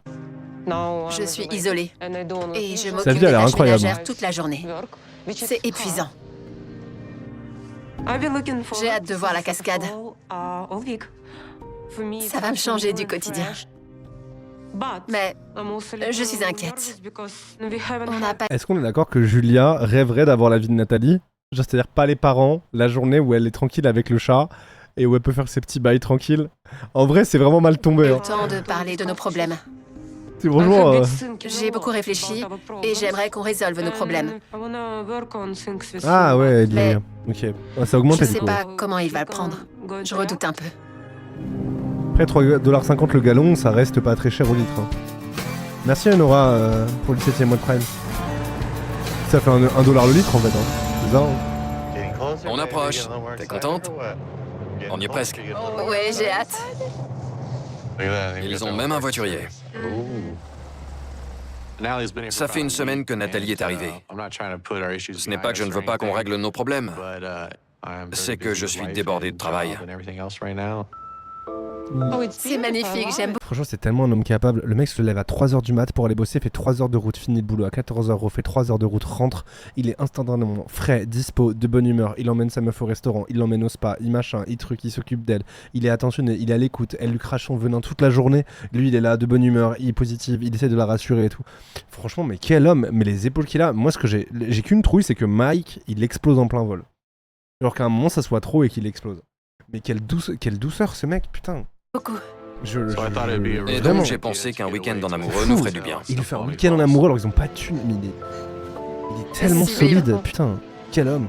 Je suis isolée et je Sa m'occupe vie, des elle est tâches incroyable. ménagères toute la journée. C'est épuisant. J'ai hâte de voir la cascade. Ça va me changer du quotidien. Mais je suis inquiète. On n'a pas... Est-ce qu'on est d'accord que Julia rêverait d'avoir la vie de Nathalie? Genre, c'est-à-dire pas les parents, la journée où elle est tranquille avec le chat et où elle peut faire ses petits bails tranquilles. En vrai, c'est vraiment mal tombé. le Hein. temps de parler de nos problèmes. C'est franchement... J'ai beaucoup réfléchi et j'aimerais qu'on résolve nos problèmes. Ah ouais, il est... Mais- Ok. Ouais, ça a augmenté Je du sais coup. pas comment il va le prendre. Je redoute un peu. Après 3,50$ le gallon, ça reste pas très cher au litre. Hein. Merci Nora pour le 7e mois de Prime. Ça fait 1$ le litre en fait. Hein. C'est ça, hein. On approche. T'es contente? On y est presque. Ouais, j'ai hâte. Ils ont même un voiturier. Ça fait une semaine que Nathalie est arrivée. Ce n'est pas que je ne veux pas qu'on règle nos problèmes. C'est que je suis débordé de travail. C'est magnifique, j'aime beaucoup. Franchement, c'est tellement un homme capable. Le mec se lève à 3h du mat pour aller bosser, fait 3 heures de route, finit le boulot à 14h, refait 3 heures de route, rentre. Il est instantanément frais, dispo, de bonne humeur. Il emmène sa meuf au restaurant, il l'emmène au spa, il machin, il truc, il s'occupe d'elle. Il est attentionné, il est à l'écoute. Elle lui crache son venin toute la journée. Lui, il est là, de bonne humeur, il est positif, il essaie de la rassurer et tout. Franchement, mais quel homme. Mais les épaules qu'il a, moi, ce que j'ai qu'une trouille, c'est que Mike, il explose en plein vol. Alors qu'à un moment, ça soit trop et qu'il explose. Mais quelle douceur, ce mec, putain. Beaucoup. Et donc j'ai pensé qu'un week-end en amoureux nous ferait du bien. Il lui fait un week-end en amoureux alors qu'ils ont pas de thunes, mais il est tellement solide, putain, quel homme.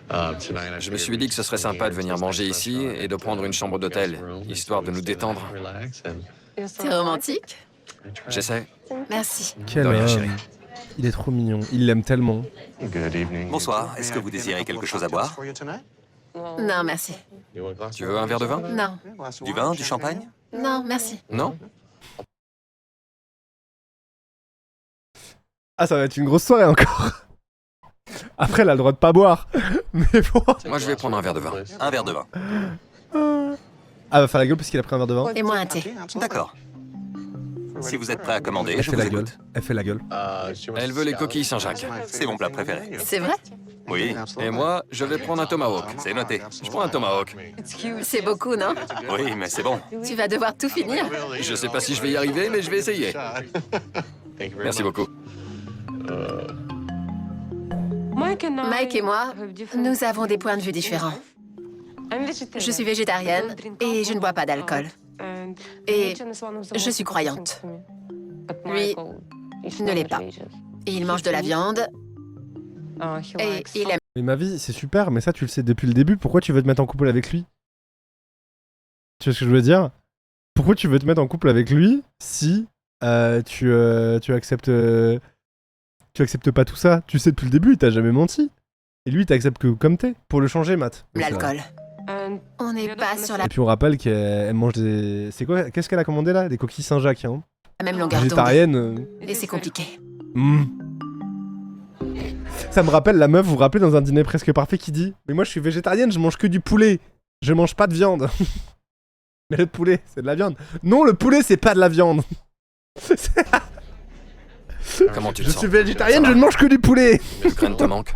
Je me suis dit que ce serait sympa de venir manger ici et de prendre une chambre d'hôtel, histoire de nous détendre. C'est romantique. J'essaie. Merci. Quel De rien, homme. chérie. Il est trop mignon, il l'aime tellement. Bonsoir, est-ce que vous désirez quelque chose à boire? Non, merci. Tu veux un verre de vin? Non. Du vin, du champagne? Non, merci. Non? Ah, ça va être une grosse soirée encore. Après, elle a le droit de pas boire. Mais bon. Moi je vais prendre un verre de vin. Un verre de vin. Ah, va faire la gueule parce qu'il a pris un verre de vin. Et moi un thé. D'accord. Si vous êtes prêt à commander, Elle je fait vous la gueule. écoute. Elle fait la gueule. Elle veut les coquilles Saint-Jacques. C'est mon plat préféré. C'est vrai? Oui, Et moi, je vais prendre un tomahawk. c'est noté. Je prends un tomahawk. C'est beaucoup, non? Oui, mais c'est bon. Tu vas devoir tout finir. Je sais pas si je vais y arriver, mais je vais essayer. Merci beaucoup. Mike et moi, nous avons des points de vue différents. Je suis végétarienne et je ne bois pas d'alcool. Et je suis croyante. Lui ne l'est pas. Et il mange de la viande et il aime. Mais ma vie, c'est super, mais ça, tu le sais depuis le début. Pourquoi tu veux te mettre en couple avec lui? Tu vois ce que je veux dire? Pourquoi tu veux te mettre en couple avec lui si tu acceptes... tu acceptes pas tout ça? Tu sais depuis le début, il t'a jamais menti. Et lui, il t'accepte que comme t'es. Pour le changer, Matt. L'alcool. On n'est pas sur la Et puis on rappelle qu'elle mange des... C'est quoi? Qu'est-ce qu'elle a commandé là? Des coquilles Saint-Jacques, hein? même longueur d'onde. Végétarienne. Et c'est compliqué. Ça me rappelle la meuf, vous vous rappelez, dans un dîner presque parfait, qui dit « Mais moi je suis végétarienne, je mange que du poulet. Je mange pas de viande. » Mais le poulet, c'est de la viande. Non, le poulet, c'est pas de la viande. Comment tu te Je sens? suis végétarienne, je ne mange que du poulet. L'Ukraine te manque?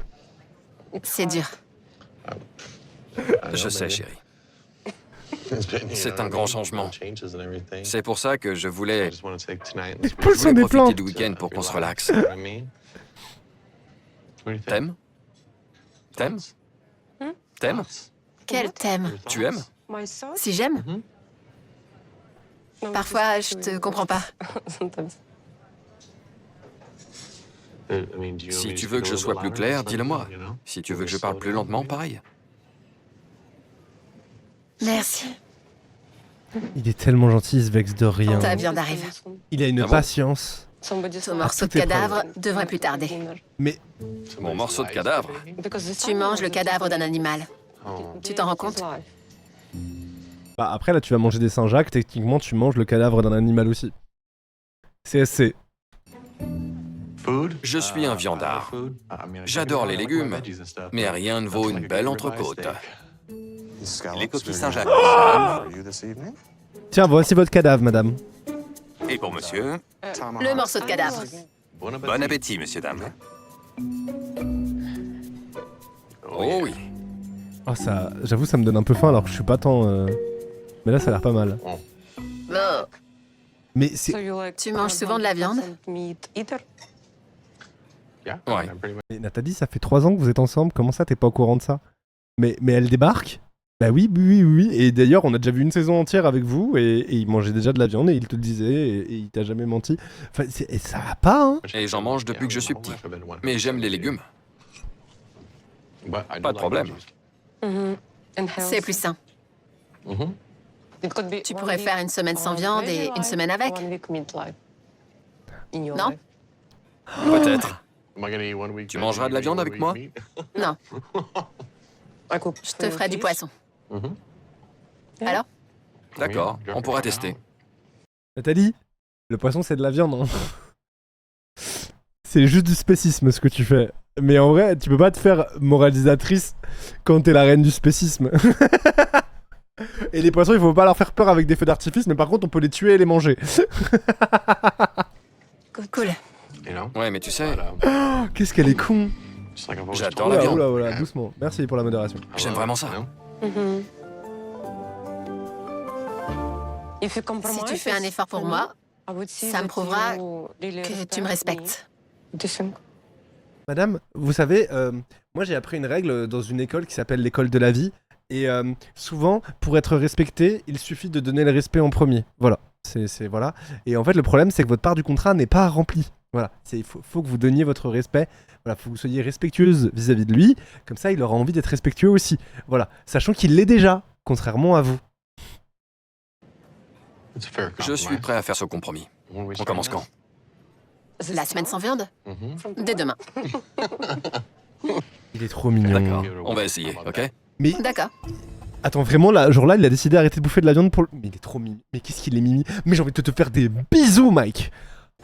C'est dur. Je sais, chérie. C'est un grand changement. C'est pour ça que je voulais poules sont des profiter plantes. du week-end pour qu'on se relaxe. T'aimes? T'aimes? T'aimes? Quel thème? Tu aimes? Si j'aime? Parfois, je te comprends pas. Si tu veux que je sois plus clair, dis-le-moi. Si tu veux que je parle plus lentement, pareil. Merci. Il est tellement gentil, il se vexe de rien. Ta viande arrive. Il a une Ah bon? patience. Ton morceau de tout est prêt. cadavre devrait plus tarder. Mais Mon morceau de cadavre? Tu manges le cadavre d'un animal. Tu t'en rends compte? bah, après, là, tu vas manger des Saint-Jacques. Techniquement, tu manges le cadavre d'un animal aussi. CSC. Je suis un viandard. J'adore les légumes, mais rien ne vaut une belle entrecôte. Les coquilles Saint-Jacques. Tiens, voici votre cadavre, madame. Et pour monsieur, Le morceau de cadavre. bon appétit, monsieur, dame. Oh oui. Oh, ça, j'avoue, ça me donne un peu faim alors que je suis pas tant. Mais là, ça a l'air pas mal. Oh. Mais c'est. Tu manges souvent de la viande? Ouais. Mais Nathalie, ça fait 3 ans que vous êtes ensemble. Comment ça, t'es pas au courant de ça? Mais elle débarque? Bah oui, oui, oui, oui. Et d'ailleurs, on a déjà vu une saison entière avec vous et il mangeait déjà de la viande et il te le disait et il t'a jamais menti. Enfin, et ça va pas, hein? Et j'en mange depuis que je suis petit. Mais j'aime les légumes. Pas de problème. C'est plus sain. Tu pourrais faire une semaine sans viande et une semaine avec. Non? Peut-être. Tu mangeras de la viande avec moi? Non. Je te ferai du poisson. Alors? D'accord, on pourra tester. Nathalie, le poisson c'est de la viande. Hein. C'est juste du spécisme ce que tu fais. Mais en vrai, tu peux pas te faire moralisatrice quand t'es la reine du spécisme. Et les poissons, il faut pas leur faire peur avec des feux d'artifice, mais par contre, on peut les tuer et les manger. Cool. Ouais, mais tu sais, Oh, qu'est-ce qu'elle est con. j'adore la viande. Oula, doucement. Merci pour la modération. J'aime vraiment ça. Si tu fais un effort pour moi, ça me prouvera que tu me respectes. Madame, vous savez, moi j'ai appris une règle dans une école qui s'appelle l'école de la vie. Et souvent, pour être respecté, il suffit de donner le respect en premier. Voilà. Voilà. Et en fait, le problème, c'est que votre part du contrat n'est pas remplie. Voilà. Il faut que vous donniez votre respect. Voilà, faut que vous soyez respectueuse vis-à-vis de lui. Comme ça, il aura envie d'être respectueux aussi. Voilà. Sachant qu'il l'est déjà, contrairement à vous. Je suis prêt à faire ce compromis. On commence quand? La semaine sans viande? Dès demain. Il est trop mignon. D'accord, on va essayer, ok? Mais D'accord. attends, vraiment, là, genre là, il a décidé d'arrêter de bouffer de la viande pour le... Mais il est trop mignon. Mais qu'est-ce qu'il est mimi. Mais j'ai envie de te faire des bisous, Mike.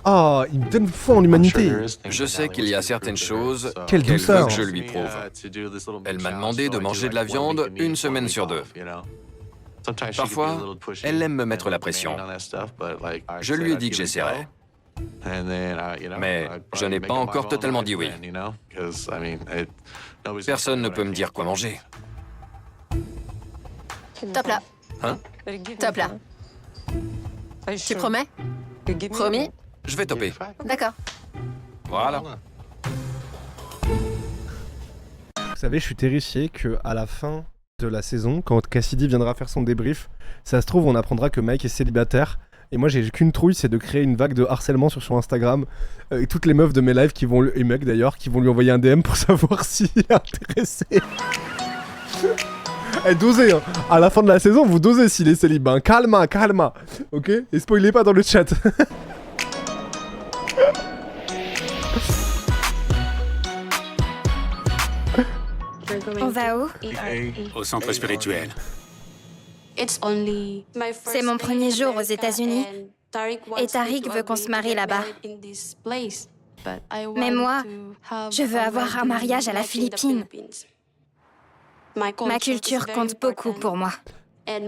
Ah, il me donne foi en l'humanité. Je sais qu'il y a certaines choses Quelle qu'elle douceur. veut que je lui prouve. Elle m'a demandé de manger de la viande 1 semaine sur 2. Parfois, elle aime me mettre la pression. Je lui ai dit que j'essaierais. Mais je n'ai pas encore totalement dit oui. Personne ne peut me dire quoi manger. Top là. Hein? Top là. Tu promets? Promis? Je vais toper. D'accord. Voilà. Vous savez, je suis terrifié qu'à la fin de la saison, quand Cassidy viendra faire son débrief, ça se trouve, on apprendra que Mike est célibataire. Et moi, j'ai qu'une trouille, c'est de créer une vague de harcèlement sur son Instagram. Et toutes les meufs de mes lives, et mecs d'ailleurs, qui vont lui envoyer un DM pour savoir s'il est intéressé. Eh, dosez, hein. À la fin de la saison, vous dosez s'il est célibataire. Hein. Calma. Ok? Et spoilez pas dans le chat. On va où? Au centre spirituel. C'est mon premier jour aux États-Unis. Et Tariq veut qu'on se marie là-bas. Mais moi, je veux avoir un mariage à la Philippine. Ma culture compte beaucoup pour moi.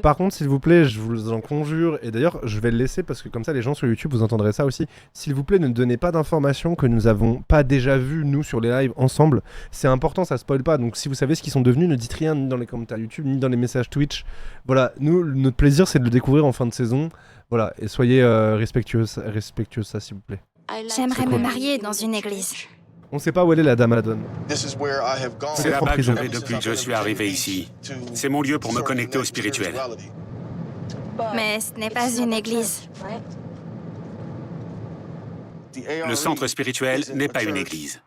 Par contre, s'il vous plaît, je vous en conjure, et d'ailleurs, je vais le laisser parce que comme ça, les gens sur YouTube, vous entendrez ça aussi. S'il vous plaît, ne donnez pas d'informations que nous avons pas déjà vues, nous, sur les lives ensemble. C'est important, ça spoil pas. Donc, si vous savez ce qu'ils sont devenus, ne dites rien ni dans les commentaires YouTube, ni dans les messages Twitch. Voilà, nous, notre plaisir, c'est de le découvrir en fin de saison. Voilà, et soyez respectueux, ça, s'il vous plaît. J'aimerais me marier dans une église. On sait pas où elle est, la dame à la donne. C'est là-bas que je vais depuis que je suis arrivé ici. C'est mon lieu pour me connecter au spirituel. Mais ce n'est pas une église. Le centre spirituel n'est pas une église.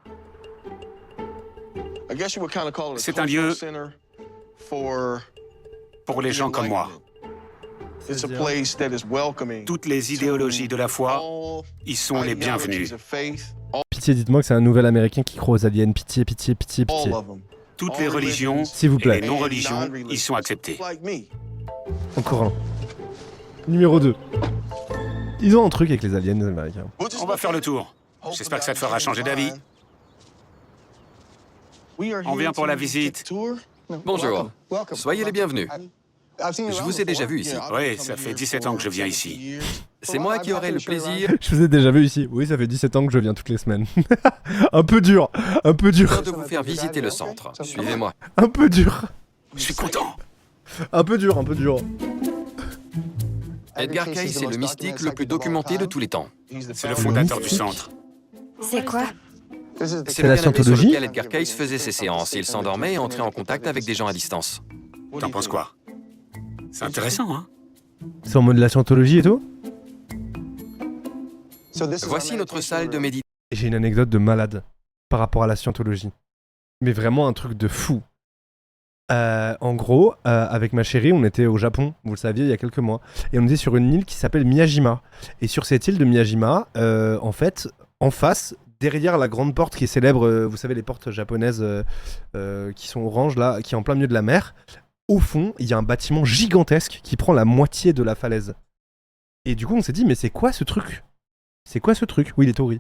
C'est un lieu pour les gens comme moi. Toutes les idéologies de la foi y sont les bienvenues. Pitié, dites-moi que c'est un nouvel américain qui croit aux aliens. Pitié. Toutes les religions S'il vous plaît. et les non-religions y sont acceptées. Encore un. Numéro 2. Ils ont un truc avec les aliens, les américains. On va faire le tour. J'espère que ça te fera changer d'avis. On vient pour la visite. Bonjour. Soyez les bienvenus. Je vous ai déjà vu ici. Oui, ça fait 17 ans que je viens ici. C'est moi qui aurai le plaisir Je vous ai déjà vu ici. Oui, ça fait 17 ans que je viens toutes les semaines. Un peu dur. de vous faire visiter le centre. Suivez-moi. Un peu dur. Je suis content. Un peu dur. Edgar Cayce est le mystique le plus documenté de tous les temps. C'est le fondateur du centre. C'est quoi? C'est la le canapé sur scientologie lequel Edgar Cayce faisait ses séances. Il s'endormait et entrait en contact avec des gens à distance. T'en penses quoi? C'est intéressant, hein? C'est en mode de la scientologie et tout. Voici notre salle de méditation. J'ai une anecdote de malade par rapport à la scientologie. Mais vraiment un truc de fou. En gros, avec ma chérie, on était au Japon, vous le saviez, il y a quelques mois. Et on était sur une île qui s'appelle Miyajima. Et sur cette île de Miyajima, en fait, en face, derrière la grande porte qui est célèbre, vous savez les portes japonaises qui sont oranges là, qui est en plein milieu de la mer, au fond il y a un bâtiment gigantesque qui prend la moitié de la falaise. Et du coup on s'est dit mais c'est quoi ce truc ? Oui, les Tori.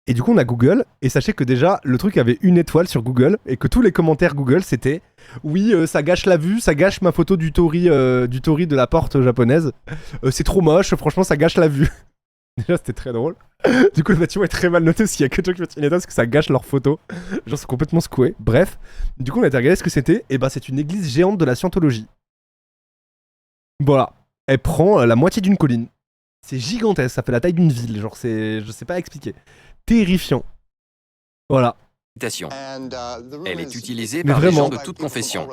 Et du coup on a Google, et sachez que déjà le truc avait 1 étoile sur Google, et que tous les commentaires Google c'était oui ça gâche la vue, ça gâche ma photo du Tori de la porte japonaise, c'est trop moche, franchement ça gâche la vue. Déjà c'était très drôle. Du coup le bâtiment est très mal noté parce qu'il y a que des gens qui mettent 1 étoile parce que ça gâche leurs photos. Genre c'est complètement secoué. Bref, du coup on a été regarder ce que c'était, et bah c'est une église géante de la Scientologie. Voilà, elle prend la moitié d'une colline. C'est gigantesque, ça fait la taille d'une ville, genre c'est... je sais pas expliquer. Terrifiant. Voilà. Elle est utilisée Mais par des vraiment. gens de toute confession.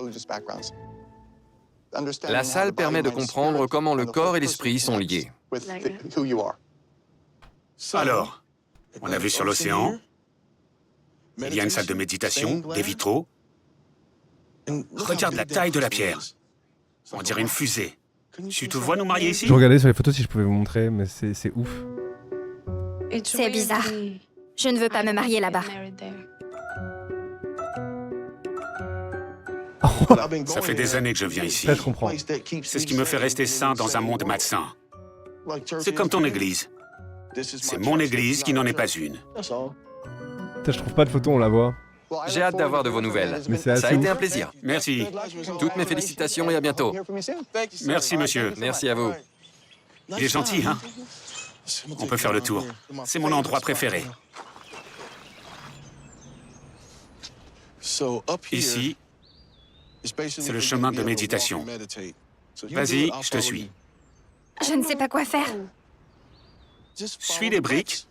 La salle permet de comprendre comment le corps et l'esprit sont liés. Alors, on a vu sur l'océan, il y a une salle de méditation, des vitraux. Regarde la taille de la pierre. On dirait une fusée. Tu te vois nous marier ici? Je regardais sur les photos si je pouvais vous montrer, mais c'est ouf. C'est bizarre. Je ne veux pas me marier là-bas. Ça fait des années que je viens ici. Ça, je comprends. C'est ce qui me fait rester sain dans un monde malsain. C'est comme ton église. C'est mon église qui n'en est pas une. Putain, je trouve pas de photo, on la voit. J'ai hâte d'avoir de vos nouvelles. Mais c'est Ça a assez été ouf. un plaisir. Merci. Toutes mes félicitations et à bientôt. Merci, monsieur. Merci à vous. Il est gentil, hein? On peut faire le tour. C'est mon endroit préféré. Ici, c'est le chemin de méditation. Vas-y, je te suis. Je ne sais pas quoi faire. Suis les briques.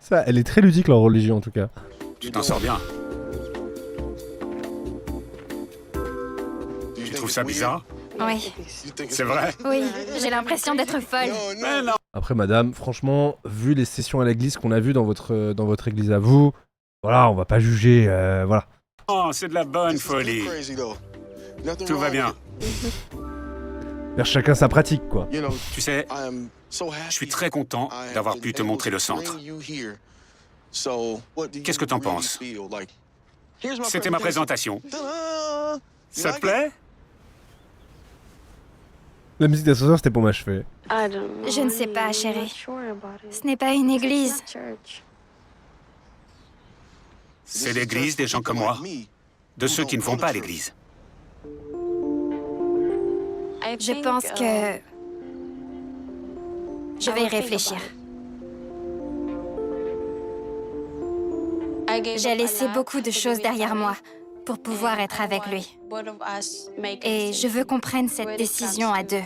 Ça, elle est très ludique leur religion en tout cas. Tu t'en sors bien. Tu trouves ça bizarre? Oui. C'est vrai? Oui, j'ai l'impression d'être folle. Mais non. Après madame, franchement, vu les sessions à l'église qu'on a vues dans votre église à vous, voilà, on va pas juger, voilà. Oh, c'est de la bonne folie. Tout va bien. Vers chacun sa pratique quoi. Tu sais, je suis très content d'avoir pu te montrer le centre. Qu'est-ce que t'en penses? C'était ma présentation. Ça te plaît? La musique d'ascenseur c'était pour m'achever. Je ne sais pas, chérie. Ce n'est pas une église. C'est l'église des gens comme moi, de ceux qui ne vont pas à l'église. Je pense que... je vais y réfléchir. J'ai laissé beaucoup de choses derrière moi pour pouvoir être avec lui. Et je veux qu'on prenne cette décision à 2.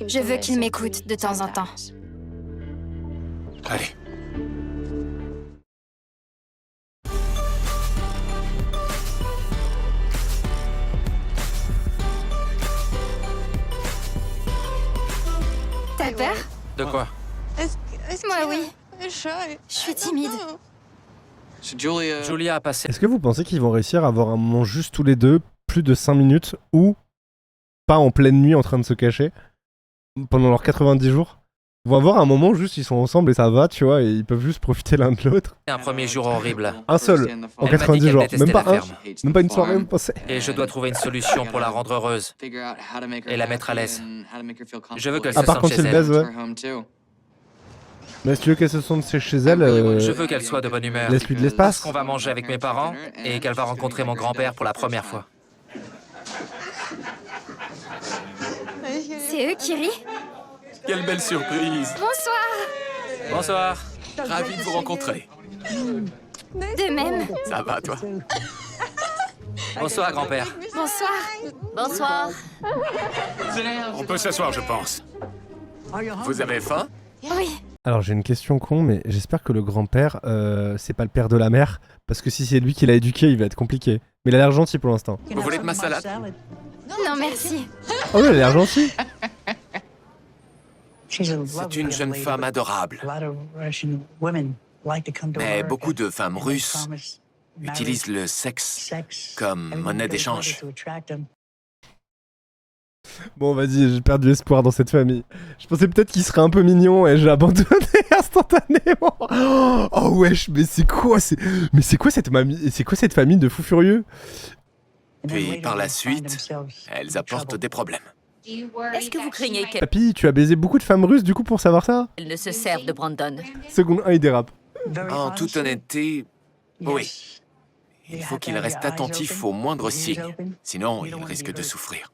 Je veux qu'il m'écoute de temps en temps. Allez. T'as peur? De quoi? Moi, oui. Je suis timide. Julia a passé... Est-ce que vous pensez qu'ils vont réussir à avoir un moment juste tous les deux, plus de 5 minutes, ou pas en pleine nuit en train de se cacher, pendant leurs 90 jours? Ils vont avoir un moment juste, ils sont ensemble et ça va, tu vois, et ils peuvent juste profiter l'un de l'autre. un premier jour horrible. Un seul, en Elle m'a dit 90 qu'elle jours. détestait Même pas la un, ferme. même pas une soirée, même pas c'est. Et je dois trouver une solution pour la rendre heureuse et la mettre à l'aise. Je veux qu'elle À se part sente quand chez il elle. baise, ouais. Mais si tu veux qu'elle se sente chez elle, Je veux qu'elle soit de bonne humeur. laisse-lui de l'espace. Qu'on va manger avec mes parents et qu'elle va rencontrer mon grand-père pour la première fois. C'est eux qui rient? Quelle belle surprise. Bonsoir! Bonsoir. Ravi de vous rencontrer. De même. Ça va, toi? Bonsoir, grand-père. Bonsoir. Bonsoir. On peut s'asseoir, je pense. Vous avez faim? Oui. Alors j'ai une question con, mais j'espère que le grand-père, c'est pas le père de la mère, parce que si c'est lui qui l'a éduqué, il va être compliqué. Mais il a l'air gentil pour l'instant. Vous voulez de ma salade? Non, merci. Oh oui, il a l'air gentil. C'est une jeune femme adorable. Mais beaucoup de femmes russes utilisent le sexe comme monnaie d'échange. Bon, vas-y, j'ai perdu espoir dans cette famille. Je pensais peut-être qu'il serait un peu mignon et j'ai abandonné instantanément. Oh wesh, mais c'est quoi cette famille de fous furieux? Puis par la suite, elles apportent des problèmes. Est-ce que vous craignez qu'elle Papy, tu as baisé beaucoup de femmes russes du coup pour savoir ça? ne se serve de Brandon? Seconde 1, il dérape. En toute honnêteté, oui. Il faut qu'il reste attentif aux moindres signes, sinon il risque de souffrir.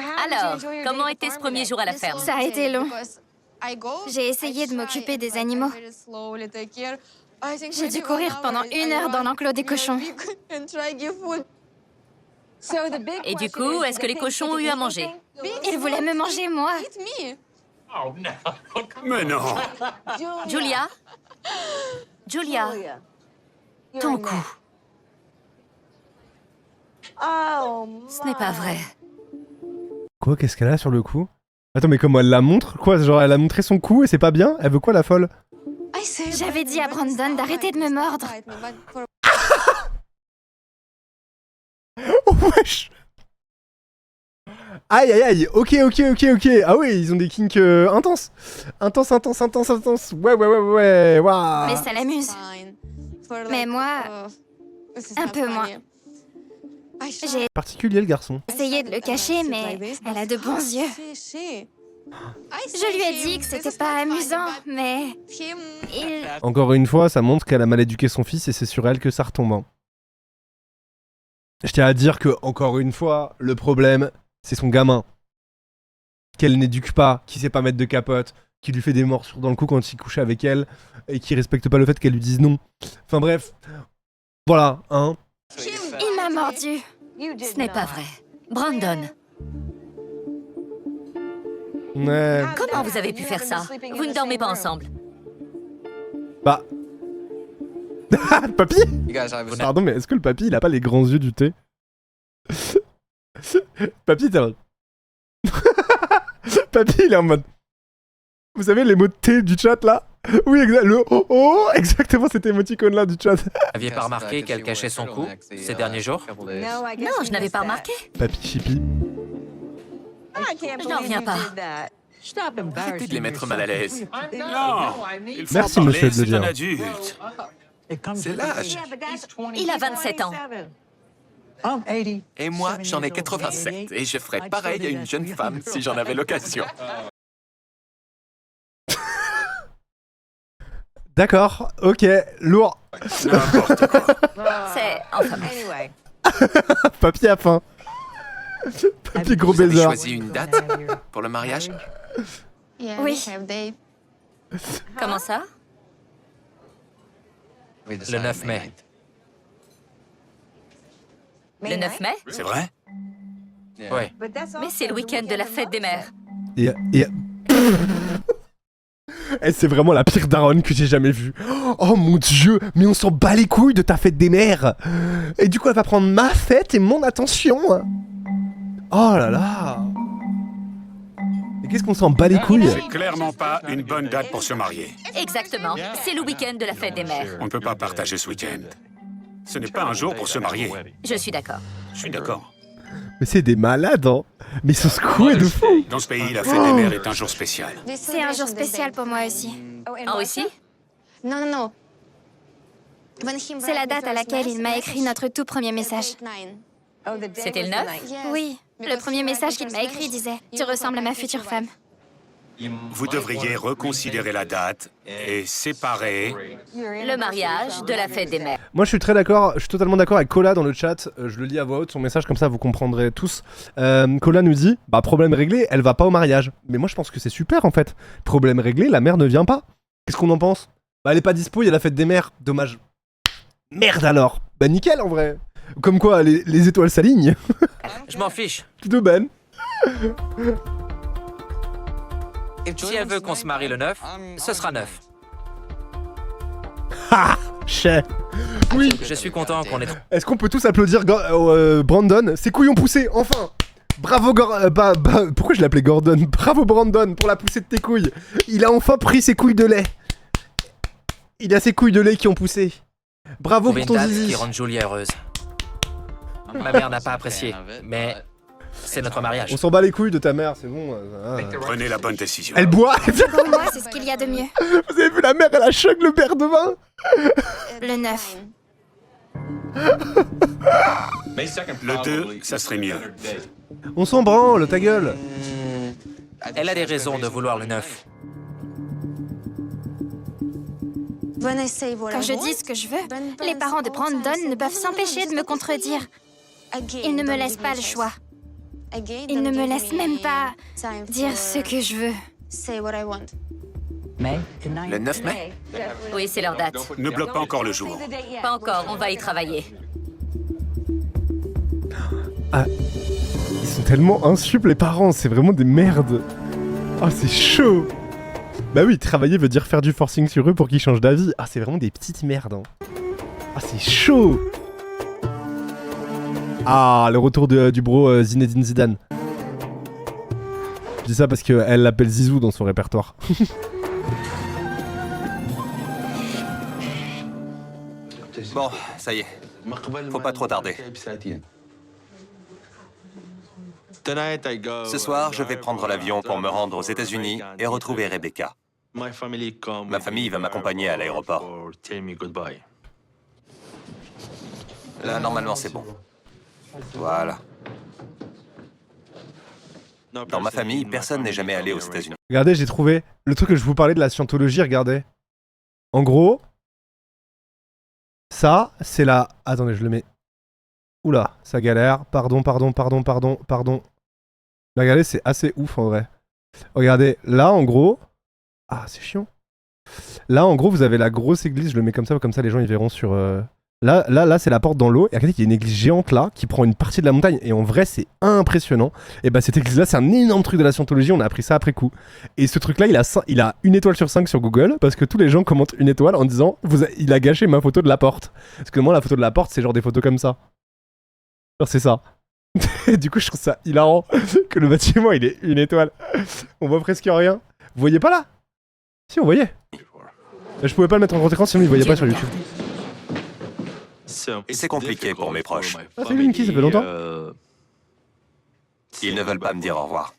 Alors, comment était ce premier jour à la ferme? Ça a été long. J'ai essayé de m'occuper des animaux. J'ai dû courir pendant 1 heure dans l'enclos des cochons. Et du coup, est-ce que les cochons ont eu à manger? Ils voulaient me manger, moi. Mais non. Julia? Julia? Ton cou. Ce n'est pas vrai. Quoi, qu'est-ce qu'elle a sur le cou? Attends, mais comment elle la montre? Quoi, genre elle a montré son cou et c'est pas bien? Elle veut quoi la folle? J'avais dit à Brandon d'arrêter de me mordre. Oh wesh! Aïe aïe aïe, ok. Ah oui, ils ont des kinks intenses. Intenses. Ouais, waouh. Mais ça l'amuse. Mais moi, un peu moins. J'ai Particulier le garçon. essayé de le cacher, mais elle a de bons yeux. Je lui ai dit que c'était pas amusant, mais il... Encore une fois, ça montre qu'elle a mal éduqué son fils et c'est sur elle que ça retombe. Hein. Je tiens à dire que, encore une fois, le problème, c'est son gamin. Qu'elle n'éduque pas, qui sait pas mettre de capote, qui lui fait des morsures dans le cou quand il couche avec elle, et qui respecte pas le fait qu'elle lui dise non. Enfin bref, voilà, hein. Il m'a mordu. Ce n'est pas vrai. Brandon, Ouais. comment vous avez pu faire ça? Vous ne dormez pas ensemble. Bah... Papy? Pardon, mais est-ce que le papy, il a pas les grands yeux du thé? Papy, t'es... Papy, il est en mode... Vous savez les mots de thé du chat, là? Oui, le oh, exactement cet émoticône-là du chat. Aviez pas remarqué qu'elle cachait son cou ces derniers jours? Non, je n'avais pas remarqué. Papy Chippy. Je n'en reviens pas. Arrêtez de les mettre mal à l'aise. Non. Il faut Merci, en parler, monsieur, de le c'est un dire. adulte. C'est l'âge. Il a 27 ans. Et moi, j'en ai 87. Et je ferais pareil à une jeune femme si j'en avais l'occasion. D'accord, ok, lourd. N'importe quoi. C'est... enfin bref. Papy a faim. Papy gros Vous avez baiser. choisi une date pour le mariage? Oui. Comment ça? Le 9 mai. Le 9 mai? C'est vrai? Ouais. Mais c'est le week-end de la fête des mères. Et... Eh, c'est vraiment la pire daronne que j'ai jamais vue. Oh mon dieu, mais on s'en bat les couilles de ta fête des mères. Et du coup, elle va prendre ma fête et mon attention. Oh là là. Et qu'est-ce qu'on s'en bat les couilles? C'est clairement pas une bonne date pour se marier. Exactement. C'est le week-end de la fête des mères. On ne peut pas partager ce week-end. Ce n'est pas un jour pour se marier. Je suis d'accord. Je suis d'accord. Mais c'est des malades, hein. Mais ils sont secoués de fou. Dans ce pays, la fête des mères est un jour spécial. C'est un jour spécial pour moi aussi. En Russie? Non. C'est la date à laquelle il m'a écrit notre tout premier message. C'était le 9? Oui, le premier message qu'il m'a écrit disait « Tu ressembles à ma future femme ». Vous devriez reconsidérer la date et séparer... Le mariage de la fête des mères. Moi, je suis très d'accord, je suis totalement d'accord avec Cola dans le chat. Je le lis à voix haute, son message, comme ça vous comprendrez tous. Cola nous dit, bah problème réglé, elle va pas au mariage. Mais moi, je pense que c'est super en fait. Problème réglé, la mère ne vient pas. Qu'est-ce qu'on en pense? Bah elle est pas dispo, il y a la fête des mères. Dommage. Merde alors. Bah nickel en vrai. Comme quoi, les étoiles s'alignent. Je m'en fiche. Tout de ben. Si elle veut qu'on se marie le 9, ce sera 9. Ha! Chais. Oui. Je suis content qu'on ait... Est-ce qu'on peut tous applaudir Brandon? Ses couilles ont poussé, enfin. Bravo pourquoi je l'appelais Gordon? Bravo Brandon pour la poussée de tes couilles. Il a enfin pris ses couilles de lait. Il a ses couilles de lait qui ont poussé. Bravo pour ton zizi. qui rende Julia heureuse. Ma mère n'a pas apprécié, mais c'est notre mariage. On s'en bat les couilles de ta mère, c'est bon. Prenez la bonne décision. Elle boit. Pour moi, c'est ce qu'il y a de mieux. Vous avez vu la mère, elle a choc le verre de vin. Le 9. Le 2, ça serait mieux. On s'en branle, ta gueule. Elle a des raisons de vouloir le 9. Quand je dis ce que je veux, les parents de Brandon ne peuvent s'empêcher de me contredire. Ils ne me laissent pas le choix. Ils ne me laissent même pas dire ce que je veux. Le 9 mai? Oui, c'est leur date. Ne bloque pas encore le jour. Pas encore, on va y travailler. Ah, ils sont tellement insup les parents, c'est vraiment des merdes. Oh, c'est chaud. Bah oui, travailler veut dire faire du forcing sur eux pour qu'ils changent d'avis. Ah, c'est vraiment des petites merdes. Hein. Ah, c'est chaud. Ah, le retour du bro Zinedine Zidane. Je dis ça parce qu'elle l'appelle Zizou dans son répertoire. Bon, ça y est. Faut pas trop tarder. Ce soir, je vais prendre l'avion pour me rendre aux États-Unis et retrouver Rebecca. Ma famille va m'accompagner à l'aéroport. Là, normalement, c'est bon. Voilà. Dans ma famille, personne n'est jamais allé aux États-Unis. Regardez, j'ai trouvé le truc que je vous parlais de la scientologie, regardez. En gros, ça, c'est la... Attendez, je le mets... Oula, ça galère. Pardon. Mais regardez, c'est assez ouf, en vrai. Regardez, là, en gros... Ah, c'est chiant. Là, en gros, vous avez la grosse église. Je le mets comme ça, les gens, ils verront sur... Là, c'est la porte dans l'eau. Et regardez qu'il y a une église géante là qui prend une partie de la montagne. Et en vrai, c'est impressionnant. Et bah, cette église-là, c'est un énorme truc de la scientologie. On a appris ça après coup. Et ce truc-là, il a 1 étoile sur 5 sur Google. Parce que tous les gens commentent 1 étoile en disant il a gâché ma photo de la porte. Parce que moi, la photo de la porte, c'est genre des photos comme ça. Genre, c'est ça. Du coup, je trouve ça hilarant que le bâtiment, il est 1 étoile. On voit presque rien. Vous voyez pas là? Si, on voyait. Je pouvais pas le mettre en grand écran sinon il voyait pas sur YouTube. C'est compliqué pour mes proches. Ah, c'est Linky, ça fait longtemps. Ils ne veulent pas me dire au revoir.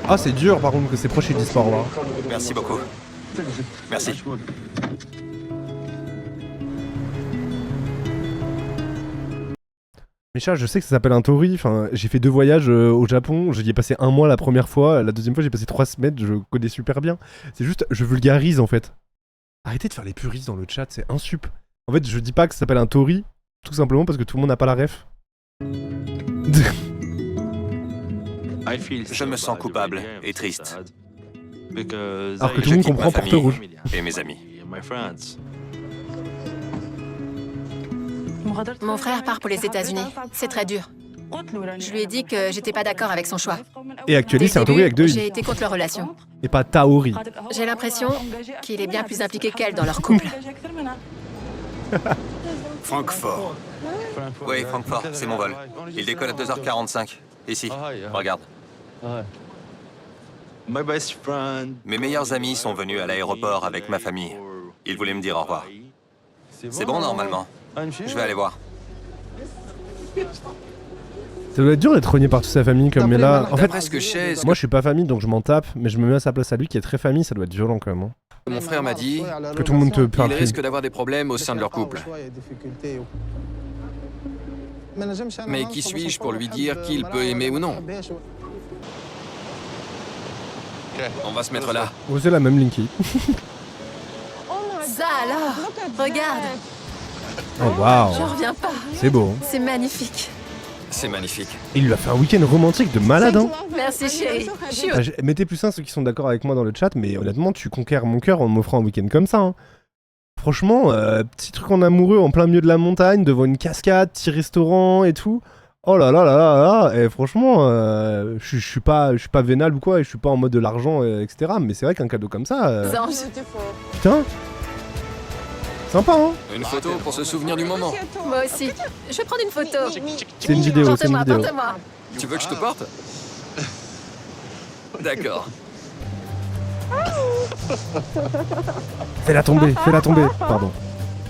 Ah, c'est dur par contre que ses proches ils disent pas au revoir. Merci beaucoup. Merci. Micha, je sais que ça s'appelle un tori. Enfin, j'ai fait 2 voyages au Japon. J'y ai passé 1 mois la première fois. La deuxième fois, j'ai passé 3 semaines. Je connais super bien. C'est juste, je vulgarise en fait. Arrêtez de faire les puristes dans le chat, c'est insup. En fait, je dis pas que ça s'appelle un tori, tout simplement parce que tout le monde n'a pas la ref. Je me sens coupable et triste. Alors que tout le monde comprend Porte Rouge. Et mes amis. Mon frère part pour les États-Unis. C'est très dur. Je lui ai dit que j'étais pas d'accord avec son choix. Et actuellement, c'est un tori avec 2 i. J'ai été contre leur relation. Et pas taori. J'ai l'impression qu'il est bien plus impliqué qu'elle dans leur couple. Francfort. Oui, Francfort, c'est mon vol. Il décolle à 2h45. Ici, regarde. Mes meilleurs amis sont venus à l'aéroport avec ma famille. Ils voulaient me dire au revoir. C'est bon normalement. Je vais aller voir. Ça doit être dur d'être renié par toute sa famille comme mais là. En fait, moi je suis pas famille donc je m'en tape, mais je me mets à sa place à lui qui est très famille, ça doit être violent quand même. Hein. Mon frère m'a dit que tout le monde te parle. Il risque d'avoir des problèmes au sein de leur couple. Mais qui suis-je pour lui dire qu'il peut aimer ou non? On va se mettre là. Oh, c'est la même Linky. Ça alors, regarde. Oh waouh. J'en reviens pas. C'est beau. Hein. C'est magnifique. C'est magnifique. Il lui a fait un week-end romantique de malade, hein. Merci chérie. Mettez plus 1 ceux qui sont d'accord avec moi dans le chat, mais honnêtement, tu conquiers mon cœur en m'offrant un week-end comme ça. Hein. Franchement, petit truc en amoureux en plein milieu de la montagne, devant une cascade, petit restaurant et tout. Oh là là là là là. Et franchement, je suis pas vénal ou quoi, et je suis pas en mode de l'argent, etc. Mais c'est vrai qu'un cadeau comme ça. Putain. Sympa, hein. Une photo pour se souvenir du moment. Moi aussi. Je vais prendre une photo. C'est une vidéo, c'est une vidéo. Porte-moi. Tu veux que je te porte? D'accord. Fais-la tomber, pardon.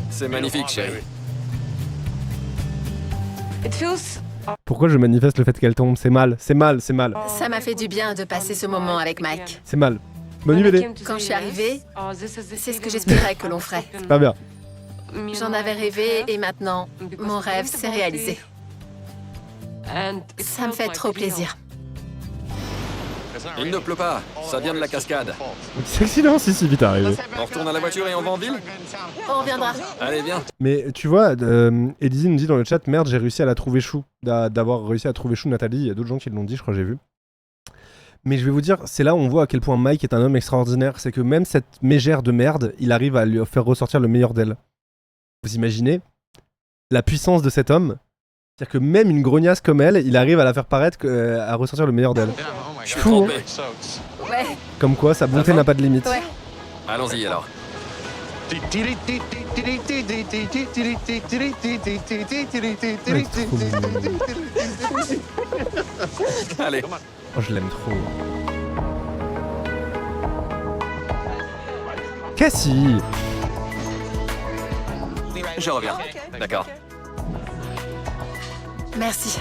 C'est magnifique, chérie. Pourquoi je manifeste le fait qu'elle tombe? C'est mal, c'est mal, c'est mal. Ça m'a fait du bien de passer ce moment avec Mike. C'est mal. Bonne nuit, Bélé. Quand je suis arrivée, c'est ce que j'espérais que l'on ferait. C'est pas bien. J'en avais rêvé et maintenant, mon rêve s'est réalisé. Ça me fait trop plaisir. Il ne pleut pas, ça vient de la cascade. C'est excellent si vite arrivé. On retourne à la voiture et on va en ville? On reviendra. Allez, viens. Mais tu vois, Elise nous dit dans le chat, merde, j'ai réussi à la trouver chou. D'avoir réussi à trouver chou Nathalie. Il y a d'autres gens qui l'ont dit, je crois que j'ai vu. Mais je vais vous dire, c'est là où on voit à quel point Mike est un homme extraordinaire. C'est que même cette mégère de merde, il arrive à lui faire ressortir le meilleur d'elle. Vous imaginez la puissance de cet homme? C'est-à-dire que même une grognasse comme elle, il arrive à la faire paraître, à ressortir le meilleur d'elle. Je suis Fou, hein. trempé. Ouais. Comme quoi, sa bonté n'a pas de limite. Ouais. Allons-y alors. Mec, trop mignon. Allez. Oh, je l'aime trop. Cassie. Je reviens. D'accord. Merci.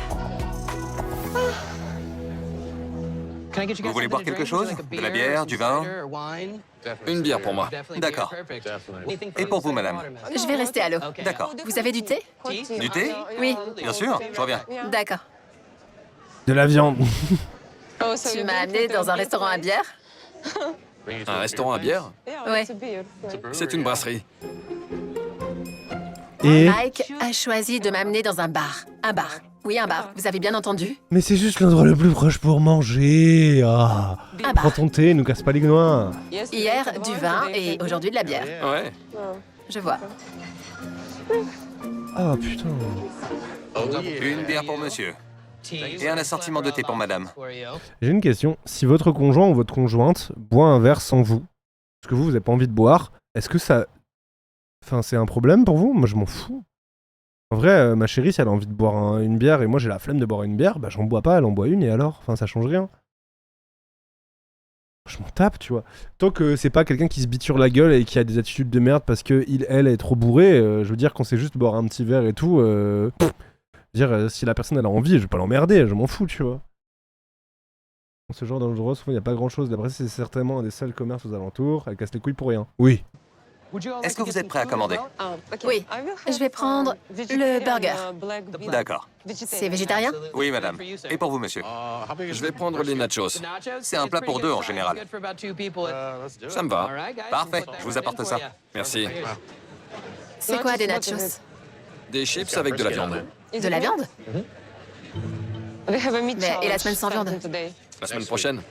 Vous voulez boire quelque chose? De la bière, du vin? Une bière pour moi. D'accord. Et pour vous, madame? Je vais rester à l'eau. D'accord. Vous avez du thé? Du thé? Oui. Bien sûr, je reviens. D'accord. De la viande. Tu m'as amené dans un restaurant à bière? Un restaurant à bière? Ouais. C'est une brasserie. Et... Mike a choisi de m'amener dans un bar. Un bar. Oui, un bar. Vous avez bien entendu? Mais c'est juste l'endroit le plus proche pour manger. Ah. Un Prends bar. ton thé, nous casse pas les noix. Hier, du vin et aujourd'hui de la bière. Ouais. Je vois. Ah putain. Une bière pour monsieur. Et un assortiment de thé pour madame. J'ai une question. Si votre conjoint ou votre conjointe boit un verre sans vous, parce que vous avez pas envie de boire, est-ce que ça... Enfin, c'est un problème pour vous? Moi, je m'en fous. En vrai, ma chérie, si elle a envie de boire une bière et moi j'ai la flemme de boire une bière, bah j'en bois pas, elle en boit une et alors? Enfin, ça change rien. Je m'en tape, tu vois. Tant que c'est pas quelqu'un qui se bite sur la gueule et qui a des attitudes de merde parce que elle est trop bourrée, je veux dire, quand c'est juste boire un petit verre et tout, si la personne elle a envie, je vais pas l'emmerder, je m'en fous, tu vois. Dans ce genre d'endroit, souvent il n'y a pas grand chose. D'après, c'est certainement un des seuls commerces aux alentours, elle casse les couilles pour rien. Oui. Est-ce que vous êtes prêt à commander? Oui. Je vais prendre le burger. D'accord. C'est végétarien? Oui, madame. Et pour vous, monsieur? Je vais prendre les nachos. C'est un plat pour deux en général. Ça me va. Parfait, je vous apporte ça. Merci. C'est quoi des nachos? Des chips avec de la viande. De la viande? Mais et la semaine sans viande? La semaine prochaine?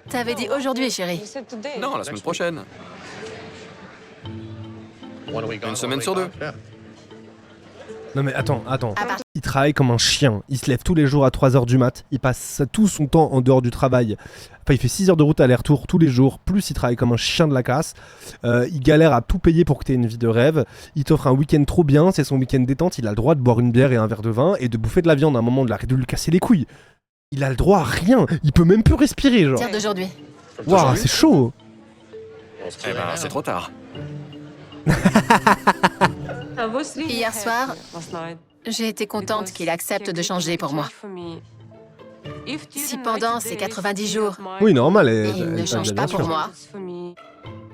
T'avais dit aujourd'hui, chérie. Non, la semaine prochaine. Une semaine sur deux. Non mais attends. Ah, pardon. Il travaille comme un chien. Il se lève tous les jours à 3h du mat. Il passe tout son temps en dehors du travail. Enfin, il fait 6 heures de route aller-retour tous les jours. Plus, il travaille comme un chien de la casse. Il galère à tout payer pour que tu aies une vie de rêve. Il t'offre un week-end trop bien. C'est son week-end détente. Il a le droit de boire une bière et un verre de vin et de bouffer de la viande à un moment de de lui casser les couilles. Il a le droit à rien. Il peut même plus respirer, genre. Tiens, d'aujourd'hui. Waouh, c'est chaud. Eh ben, c'est trop tard. Hier soir, j'ai été contente qu'il accepte de changer pour moi. Si pendant ces 90 jours, Oui, normal. il ne change pas pour moi,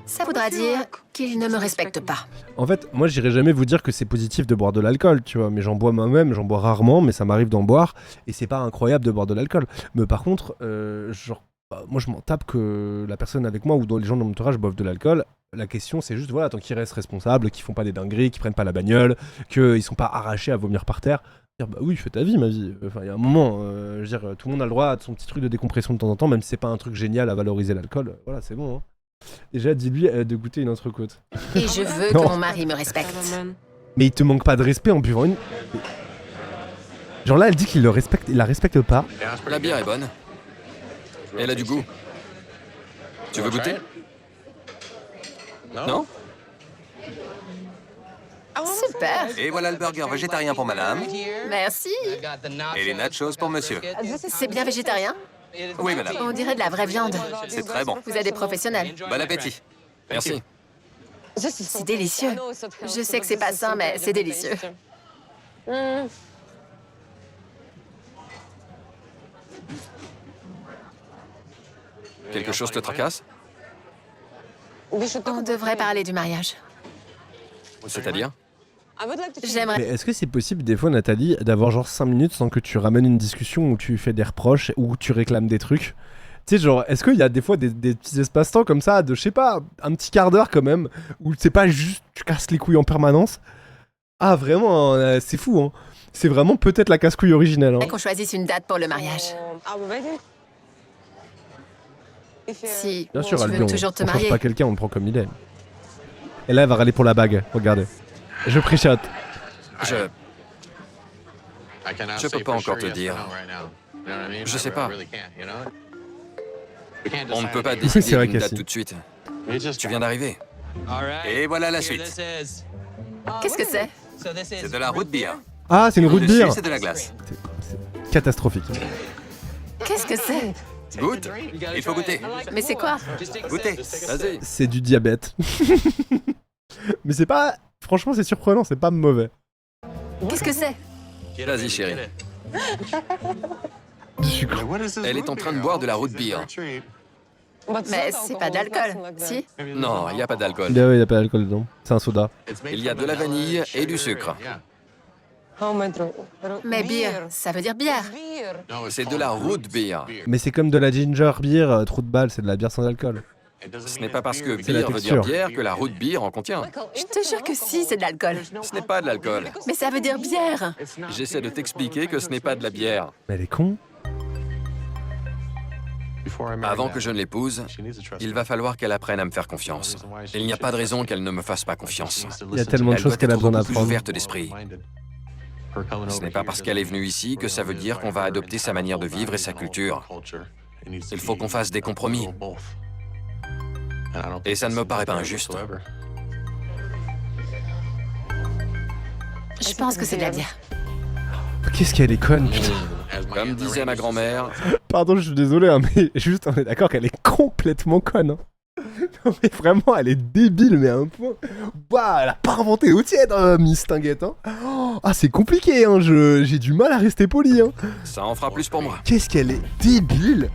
ça voudra dire qu'il ne me respecte pas. En fait, moi, j'irai jamais vous dire que c'est positif de boire de l'alcool, tu vois. Mais j'en bois moi-même, j'en bois rarement, mais ça m'arrive d'en boire. Et c'est pas incroyable de boire de l'alcool. Mais par contre, moi, je m'en tape que la personne avec moi ou les gens de mon entourage boivent de l'alcool. La question, c'est juste, voilà, tant qu'ils restent responsables, qu'ils font pas des dingueries, qu'ils prennent pas la bagnole, qu'ils sont pas arrachés à vomir par terre. Dire, bah oui, fais ta vie, ma vie. Enfin, il y a un moment, je veux dire, tout le monde a le droit à son petit truc de décompression de temps en temps, même si c'est pas un truc génial à valoriser l'alcool. Voilà, c'est bon. Hein. Déjà, dis-lui de goûter une entrecôte. Et je veux que mon mari me respecte. Mais il te manque pas de respect en buvant une. Genre là, elle dit qu'il le respecte, il la respecte pas. La bière est bonne. Elle a du goût. Tu veux goûter? Non? Super. Et voilà le burger végétarien pour madame. Merci. Et les nachos pour monsieur. C'est bien végétarien? Oui, madame. On dirait de la vraie viande. C'est très bon. Vous êtes des professionnels. Bon appétit. Merci. C'est délicieux. Je sais que c'est pas sain, mais c'est délicieux. Quelque chose te tracasse? On devrait parler du mariage. C'est-à-dire? J'aimerais... Mais est-ce que c'est possible des fois, Nathalie, d'avoir genre 5 minutes sans que tu ramènes une discussion où tu fais des reproches, où tu réclames des trucs? Tu sais, genre, est-ce qu'il y a des fois des petits espaces-temps comme ça, de, je sais pas, un petit quart d'heure quand même, où c'est pas juste tu casses les couilles en permanence? Ah, vraiment, c'est fou, hein. C'est vraiment peut-être la casse-couille originelle. Hein. Qu'on choisisse une date pour le mariage. Si Bien sûr, tu veux Albion, toujours te on change marier. pas quelqu'un, on le prend comme il est. Et là, elle va râler pour la bague, regardez. Je préchote. Je peux pas encore te dire. Je sais pas. On ne peut pas C'est décider vrai, d'une date Cassie. tout de suite. Tu viens d'arriver. Et voilà la suite. Qu'est-ce que c'est? C'est de la root beer. Ah, c'est une route Dessus, bière. c'est de la glace. C'est catastrophique. Qu'est-ce que c'est? Goûte. Il faut goûter. Mais c'est quoi? Goûtez. Vas-y. C'est du diabète. Mais c'est pas... Franchement, c'est surprenant, c'est pas mauvais. Qu'est-ce que c'est? Vas-y, chérie. Du sucre. Elle est en train de boire de la root beer. Mais c'est pas d'alcool, si? Non, il n'y a pas d'alcool. Il y a pas d'alcool dedans. C'est un soda. Il y a de la vanille et du sucre. Mais beer, ça veut dire bière. C'est de la root beer. Mais c'est comme de la ginger beer, trou de balle, c'est de la bière sans alcool. Ce n'est pas parce que C'est la beer veut dire texture. bière que la root beer en contient. Je te jure que si, c'est de l'alcool. Ce n'est pas de l'alcool. Mais ça veut dire bière. J'essaie de t'expliquer que ce n'est pas de la bière. Mais elle est con. Avant que je ne l'épouse, il va falloir qu'elle apprenne à me faire confiance. Il n'y a pas de raison qu'elle ne me fasse pas confiance. Il y a tellement de Elle choses doit qu'elle a être besoin beaucoup plus d'apprendre. ouverte d'esprit. Ce n'est pas parce qu'elle est venue ici que ça veut dire qu'on va adopter sa manière de vivre et sa culture. Il faut qu'on fasse des compromis. Et ça ne me paraît pas injuste. Je pense que c'est de la bière. Qu'est-ce qu'elle est conne, putain. Comme disait ma grand-mère, Pardon, je suis désolé, hein, mais juste, on est d'accord qu'elle est complètement conne. Hein. Non, mais vraiment, elle est débile, mais à un point. Bah, elle a pas inventé l'eau tiède, Miss Tinguette. Hein. Oh, ah, c'est compliqué, hein. J'ai du mal à rester poli. Hein. ça en fera plus pour moi. Qu'est-ce qu'elle est débile.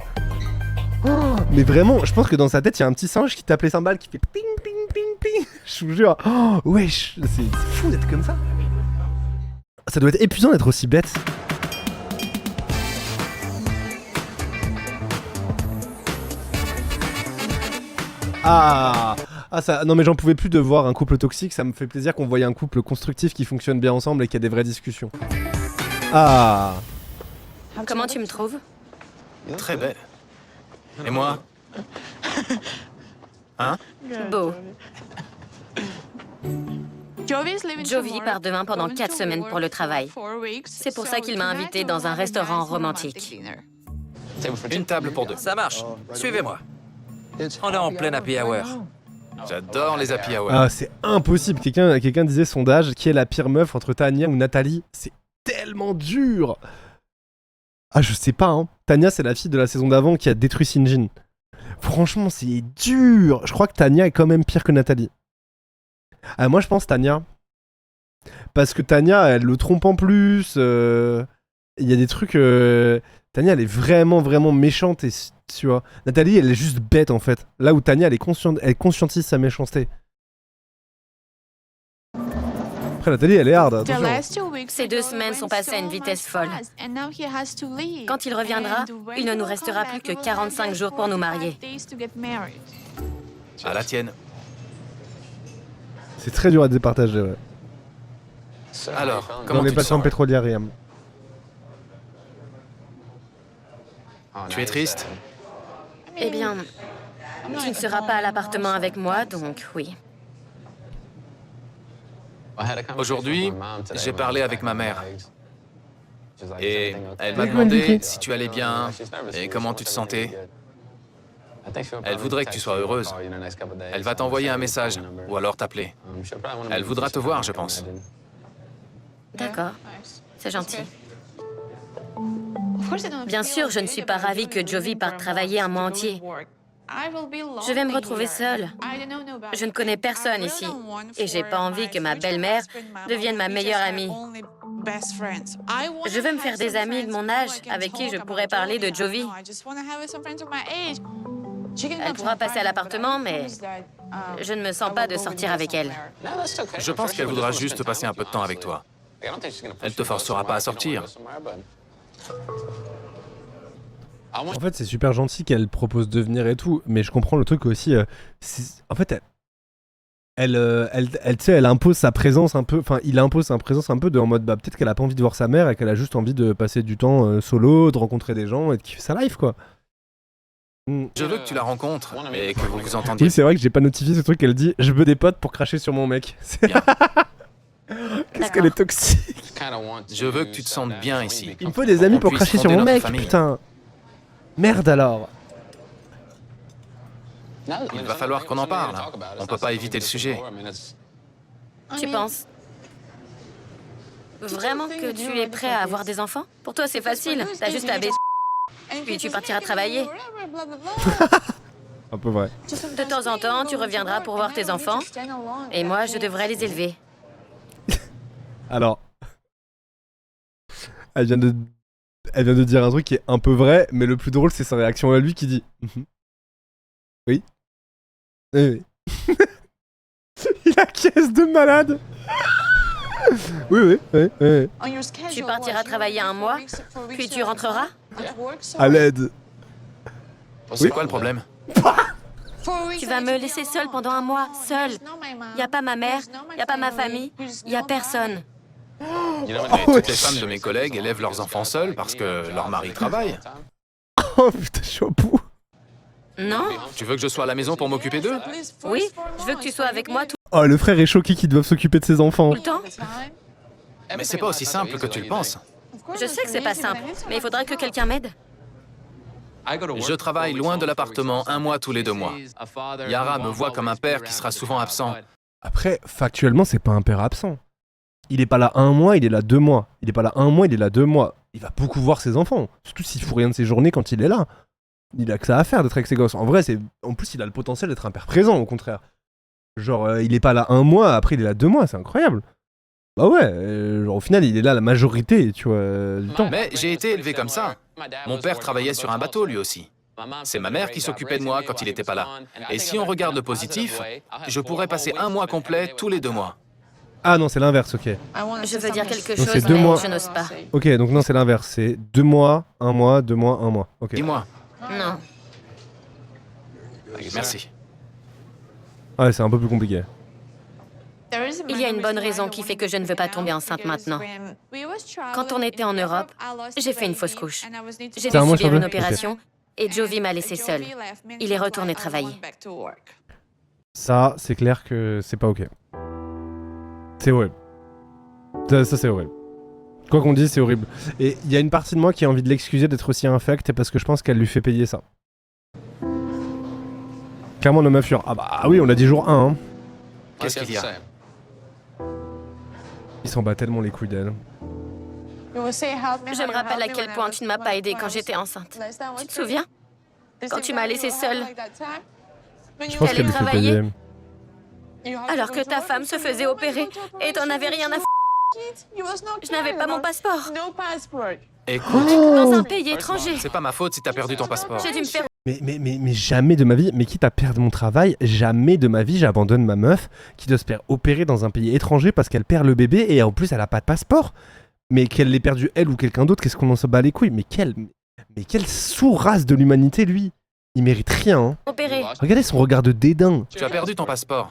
Oh, mais vraiment, je pense que dans sa tête, il y a un petit singe qui tape les cymbales, qui fait ping, ping, ping, ping. Je vous jure. Oh, wesh, c'est fou d'être comme ça. Ça doit être épuisant d'être aussi bête. Ah, ça, non mais j'en pouvais plus de voir un couple toxique, ça me fait plaisir qu'on voie un couple constructif qui fonctionne bien ensemble et qui a des vraies discussions. Ah. Comment tu me trouves? Très belle. Et moi? Hein? Beau. Jovi part demain pendant 4 semaines pour le travail. C'est pour ça qu'il m'a invité dans un restaurant romantique. Une table pour deux. Ça marche. Suivez-moi. On est en plein happy hour. J'adore les happy hours. Ah, c'est impossible. Quelqu'un disait sondage, qui est la pire meuf entre Tania ou Nathalie? C'est tellement dur. Ah, je sais pas, hein. Tania, c'est la fille de la saison d'avant qui a détruit Shinjin. Franchement, c'est dur. Je crois que Tania est quand même pire que Nathalie. Ah, moi, je pense Tania. Parce que Tania, elle le trompe en plus. Il y a des trucs... Tania, elle est vraiment, vraiment méchante. Et, tu vois. Nathalie, elle est juste bête, en fait. Là où Tania, elle conscientise sa méchanceté. Après, Nathalie, elle est hard. Attention. Ces 2 semaines sont passées à une vitesse folle. Quand il reviendra, il ne nous restera plus que 45 jours pour nous marier. À la tienne. C'est très dur à départager, ouais. Alors, Dans comment les tu te plateformes sens? pétrolières, Riam. Tu es triste? Eh bien, tu ne seras pas à l'appartement avec moi, donc oui. Aujourd'hui, j'ai parlé avec ma mère. Et elle m'a Oui, demandé magnifique. si tu allais bien et comment tu te sentais. Elle voudrait que tu sois heureuse. Elle va t'envoyer un message ou alors t'appeler. Elle voudra te voir, je pense. D'accord, c'est gentil. Bien sûr, je ne suis pas ravie que Jovi parte travailler un mois entier. Je vais me retrouver seule. Je ne connais personne ici. Et j'ai pas envie que ma belle-mère devienne ma meilleure amie. Je veux me faire des amis de mon âge avec qui je pourrais parler de Jovi. Elle pourra passer à l'appartement, mais je ne me sens pas de sortir avec elle. Je pense qu'elle voudra juste passer un peu de temps avec toi. Elle te forcera pas à sortir. En fait, c'est super gentil qu'elle propose de venir et tout, mais je comprends le truc aussi. En fait, tu sais, elle impose sa présence un peu. Enfin, il impose sa présence un peu en mode, bah, peut-être qu'elle a pas envie de voir sa mère et qu'elle a juste envie de passer du temps solo, de rencontrer des gens et de kiffer sa life, quoi. Je veux que tu la rencontres et que vous vous entendiez. Oui, c'est vrai que j'ai pas notifié ce truc qu'elle dit. Je veux des potes pour cracher sur mon mec. Qu'est-ce qu'elle est toxique. Je veux que tu te sentes bien ici. Il me faut des amis On pour puisse cracher sur fonder mon notre mec, famille. putain. Merde alors. Il va falloir qu'on en parle. On peut pas éviter le sujet. Tu penses vraiment que tu es prêt à avoir des enfants? Pour toi, c'est facile. T'as juste à baiser, puis tu partiras travailler. Un peu vrai. De temps en temps, tu reviendras pour voir tes enfants. Et moi, je devrais les élever. Alors. Elle vient de dire un truc qui est un peu vrai, mais le plus drôle, c'est sa réaction à lui qui dit Oui. Oui, oui. Il a caisse de malade. Oui. Tu partiras travailler un mois, puis tu rentreras? À l'aide. C'est quoi le problème? Tu vas me laisser seule pendant un mois, seule. Y a pas ma mère, y a pas ma famille, y a personne. Mais toutes les femmes de mes collègues élèvent leurs enfants seuls parce que leur mari travaille. Oh putain, je suis au bout. Non? Tu veux que je sois à la maison pour m'occuper d'eux? Oui, je veux que tu sois avec moi tout Oh, le frère est choqué qu'ils doivent s'occuper de ses enfants. le temps. Mais c'est pas aussi simple que tu le penses. Je sais que c'est pas simple, mais il faudra que quelqu'un m'aide. Je travaille loin de l'appartement 1 mois tous les 2 mois. Yara me voit comme un père qui sera souvent absent. Après, factuellement, c'est pas un père absent. Il est pas là 1 mois, il est là 2 mois. Il est pas là 1 mois, il est là 2 mois. Il va beaucoup voir ses enfants. Surtout s'il fout rien de ses journées quand il est là. Il a que ça à faire d'être avec ses gosses. En vrai, en plus, il a le potentiel d'être un père présent, au contraire. Genre, il est pas là 1 mois, après il est là 2 mois, c'est incroyable. Bah ouais, genre, au final, il est là la majorité, tu vois, du temps. Mais j'ai été élevé comme ça. Mon père travaillait sur un bateau lui aussi. C'est ma mère qui s'occupait de moi quand il était pas là. Et si on regarde le positif, je pourrais passer 1 mois complet tous les 2 mois. Ah non, c'est l'inverse, ok. Je veux dire quelque Donc, chose, c'est 2 mais mois. je n'ose pas. Ok, donc non, c'est l'inverse. C'est 2 mois, 1 mois, 2 mois, 1 mois. Ok. Dis-moi. Non. Merci. Ouais, c'est un peu plus compliqué. Il y a une bonne raison qui fait que je ne veux pas tomber enceinte maintenant. Quand on était en Europe, j'ai fait une fausse couche. J'ai dû un mois sur subir une deux? opération et Jovi m'a laissé seule. Il est retourné travailler. Ça, c'est clair que c'est pas ok. C'est horrible. Ça, c'est horrible. Quoi qu'on dise, c'est horrible. Et il y a une partie de moi qui a envie de l'excuser d'être aussi infecte parce que je pense qu'elle lui fait payer ça. Clairement, le meuf Ah bah oui, on a dit jour 1. Hein. Qu'est-ce qu'il y a? Il s'en bat tellement les couilles d'elle. Je me rappelle à quel point tu ne m'as pas aidée quand j'étais enceinte. Tu te souviens? Quand tu m'as laissée seule. Je pense qu'elle lui fait travailler. payer. Alors que ta femme se faisait opérer et t'en avais rien à Je n'avais pas mon passeport. Écoute, Dans un pays étranger. c'est pas ma faute si t'as perdu ton passeport. J'ai dû me faire Mais jamais de ma vie, mais quitte à perdre mon travail, jamais de ma vie j'abandonne ma meuf qui doit se faire opérer dans un pays étranger parce qu'elle perd le bébé et en plus elle a pas de passeport. Mais qu'elle l'ait perdu elle ou quelqu'un d'autre, qu'est-ce qu'on en se bat les couilles? Mais quelle sous-race de l'humanité lui. Il mérite rien. Hein. opérer. Regardez son regard de dédain. Tu as perdu ton passeport.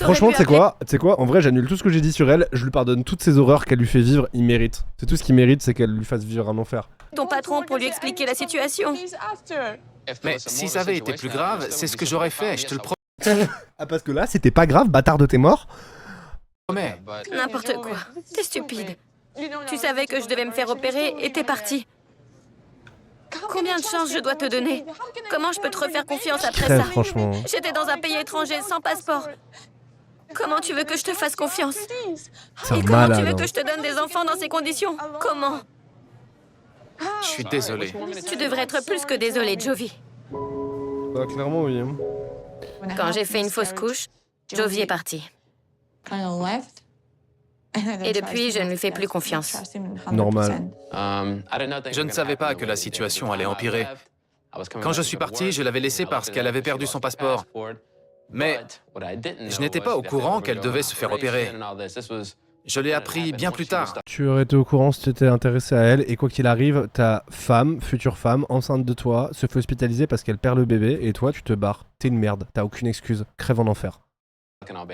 Franchement, tu sais quoi? En vrai, j'annule tout ce que j'ai dit sur elle. Je lui pardonne toutes ces horreurs qu'elle lui fait vivre. Il mérite. C'est tout ce qu'il mérite, c'est qu'elle lui fasse vivre un enfer. Ton patron pour lui expliquer la situation. Mais si ça avait été plus grave, c'est ce que j'aurais fait, je te le promets. Ah, parce que là, c'était pas grave, bâtard de t'es mort. N'importe quoi. T'es stupide. Tu savais que je devais me faire opérer et t'es parti. Combien de chances je dois te donner? Comment je peux te refaire confiance après Crève, ça? franchement. J'étais dans un pays étranger sans passeport. Comment tu veux que je te fasse confiance? C'est un Et comment tu malade. veux Hein. que je te donne des enfants dans ces conditions? Comment? Je suis désolé. Tu devrais être plus que désolé, Jovi. Bah, clairement, oui. Hein. Quand j'ai fait une fausse couche, Jovi est parti. Et depuis, je ne lui fais plus confiance. Normal. Je ne savais pas que la situation allait empirer. Quand je suis parti, je l'avais laissée parce qu'elle avait perdu son passeport. Mais je n'étais pas au courant qu'elle devait se faire opérer. Je l'ai appris bien plus tard. Tu aurais été au courant si tu étais intéressé à elle, et quoi qu'il arrive, ta femme, future femme, enceinte de toi, se fait hospitaliser parce qu'elle perd le bébé, et toi tu te barres. T'es une merde, t'as aucune excuse, crève en enfer.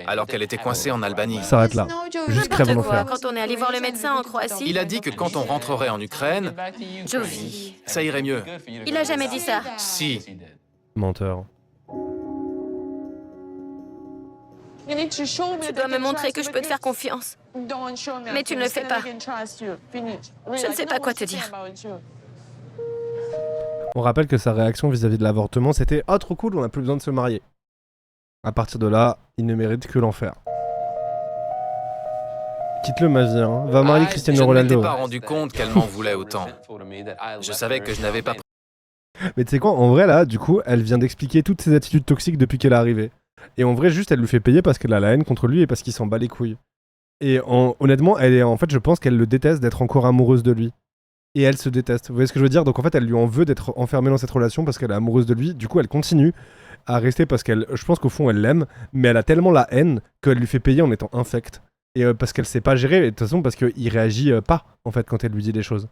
Alors qu'elle était coincée en Albanie. S'arrête là, juste crève en enfer. Quand on est allé voir le médecin en Croatie, Il a dit que quand on rentrerait en Ukraine, Jovi. ça irait mieux. il a jamais dit ça. Si. Menteur. Tu dois me montrer que je peux te faire confiance. Mais tu ne le fais pas. Je ne sais pas quoi te dire. On rappelle que sa réaction vis-à-vis de l'avortement, c'était « Ah, trop cool, on n'a plus besoin de se marier ». À partir de là, il ne mérite que l'enfer. Quitte-le, ma vie, hein. Va marier Cristiano Ronaldo. Je ne m'étais pas rendu compte qu'elle m'en voulait autant. Je savais que je n'avais pas... Mais tu sais quoi, en vrai, là, du coup, elle vient d'expliquer toutes ses attitudes toxiques depuis qu'elle est arrivée. Et en vrai, juste, elle lui fait payer parce qu'elle a la haine contre lui et parce qu'il s'en bat les couilles. Et honnêtement, en fait, je pense qu'elle le déteste d'être encore amoureuse de lui. Et elle se déteste. Vous voyez ce que je veux dire? Donc en fait, elle lui en veut d'être enfermée dans cette relation parce qu'elle est amoureuse de lui. Du coup, elle continue à rester parce je pense qu'au fond, elle l'aime. Mais elle a tellement la haine qu'elle lui fait payer en étant infecte. Et parce qu'elle sait pas gérer, et de toute façon, parce qu'il réagit pas, en fait, quand elle lui dit des choses.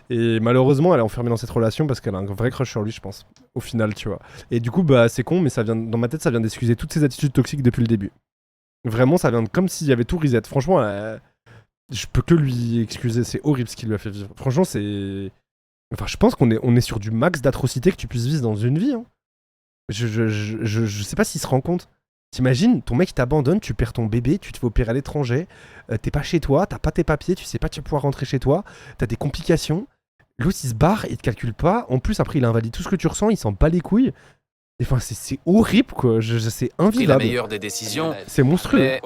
Et malheureusement, elle est enfermée dans cette relation parce qu'elle a un vrai crush sur lui, je pense. Au final, tu vois. Et du coup, bah, c'est con, mais dans ma tête, ça vient d'excuser toutes ses attitudes toxiques depuis le début. Vraiment, ça vient comme s'il y avait tout reset. Franchement, je peux que lui excuser. C'est horrible ce qu'il lui a fait vivre. Franchement, c'est... Enfin, je pense qu'on est sur du max d'atrocité que tu puisses vivre dans une vie. Hein. Je sais pas s'il se rend compte. T'imagines, ton mec il t'abandonne, tu perds ton bébé, tu te fais opérer à l'étranger, t'es pas chez toi, t'as pas tes papiers, tu sais pas tu vas pouvoir rentrer chez toi, t'as des complications, l'autre il se barre, il te calcule pas, en plus après il invalide tout ce que tu ressens, il s'en bat les couilles. Enfin c'est horrible quoi, c'est invivable. La meilleure des décisions. C'est monstrueux. Mais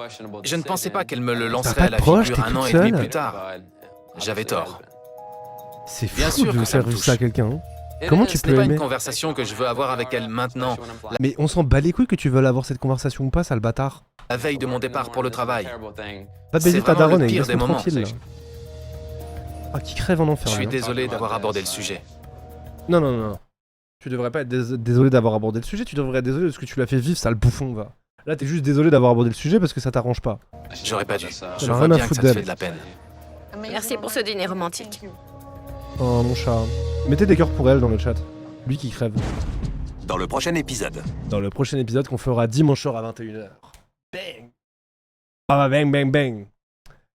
je ne pensais pas qu'elle me le lancerait à la figure un an et demi plus tard. J'avais tort. C'est fou de faire ça à quelqu'un. Hein. Comment tu peux aimer? Ce n'est pas une conversation que je veux avoir avec elle maintenant. Mais on s'en bat les couilles que tu veuilles avoir cette conversation ou pas, sale bâtard. La veille de mon départ pour le travail. Va baiser ta daronne et laisse-moi tranquille là. Ah, qui crève en enfer. Je suis désolé d'avoir abordé le sujet. Non. Tu devrais pas être désolé d'avoir abordé le sujet, tu devrais être désolé de ce que tu l'as fait vivre, sale bouffon, va. Là, t'es juste désolé d'avoir abordé le sujet parce que ça t'arrange pas. J'aurais pas dû. Je J'en ai vois rien à bien que foutre ça te d'elle. fait de la peine. Merci pour ce dîner romantique. Oh, mon chat. Mettez des cœurs pour elle dans le chat. Lui qui crève. Dans le prochain épisode. Dans le prochain épisode qu'on fera dimanche soir à 21h. Bang. Ah, bang, bang, bang.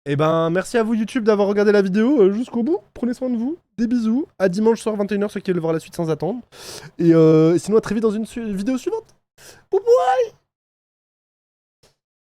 Et ben, merci à vous YouTube d'avoir regardé la vidéo jusqu'au bout. Prenez soin de vous. Des bisous. À dimanche soir 21h, ceux qui veulent voir la suite sans attendre. Et sinon, à très vite dans une vidéo suivante. Bye bye.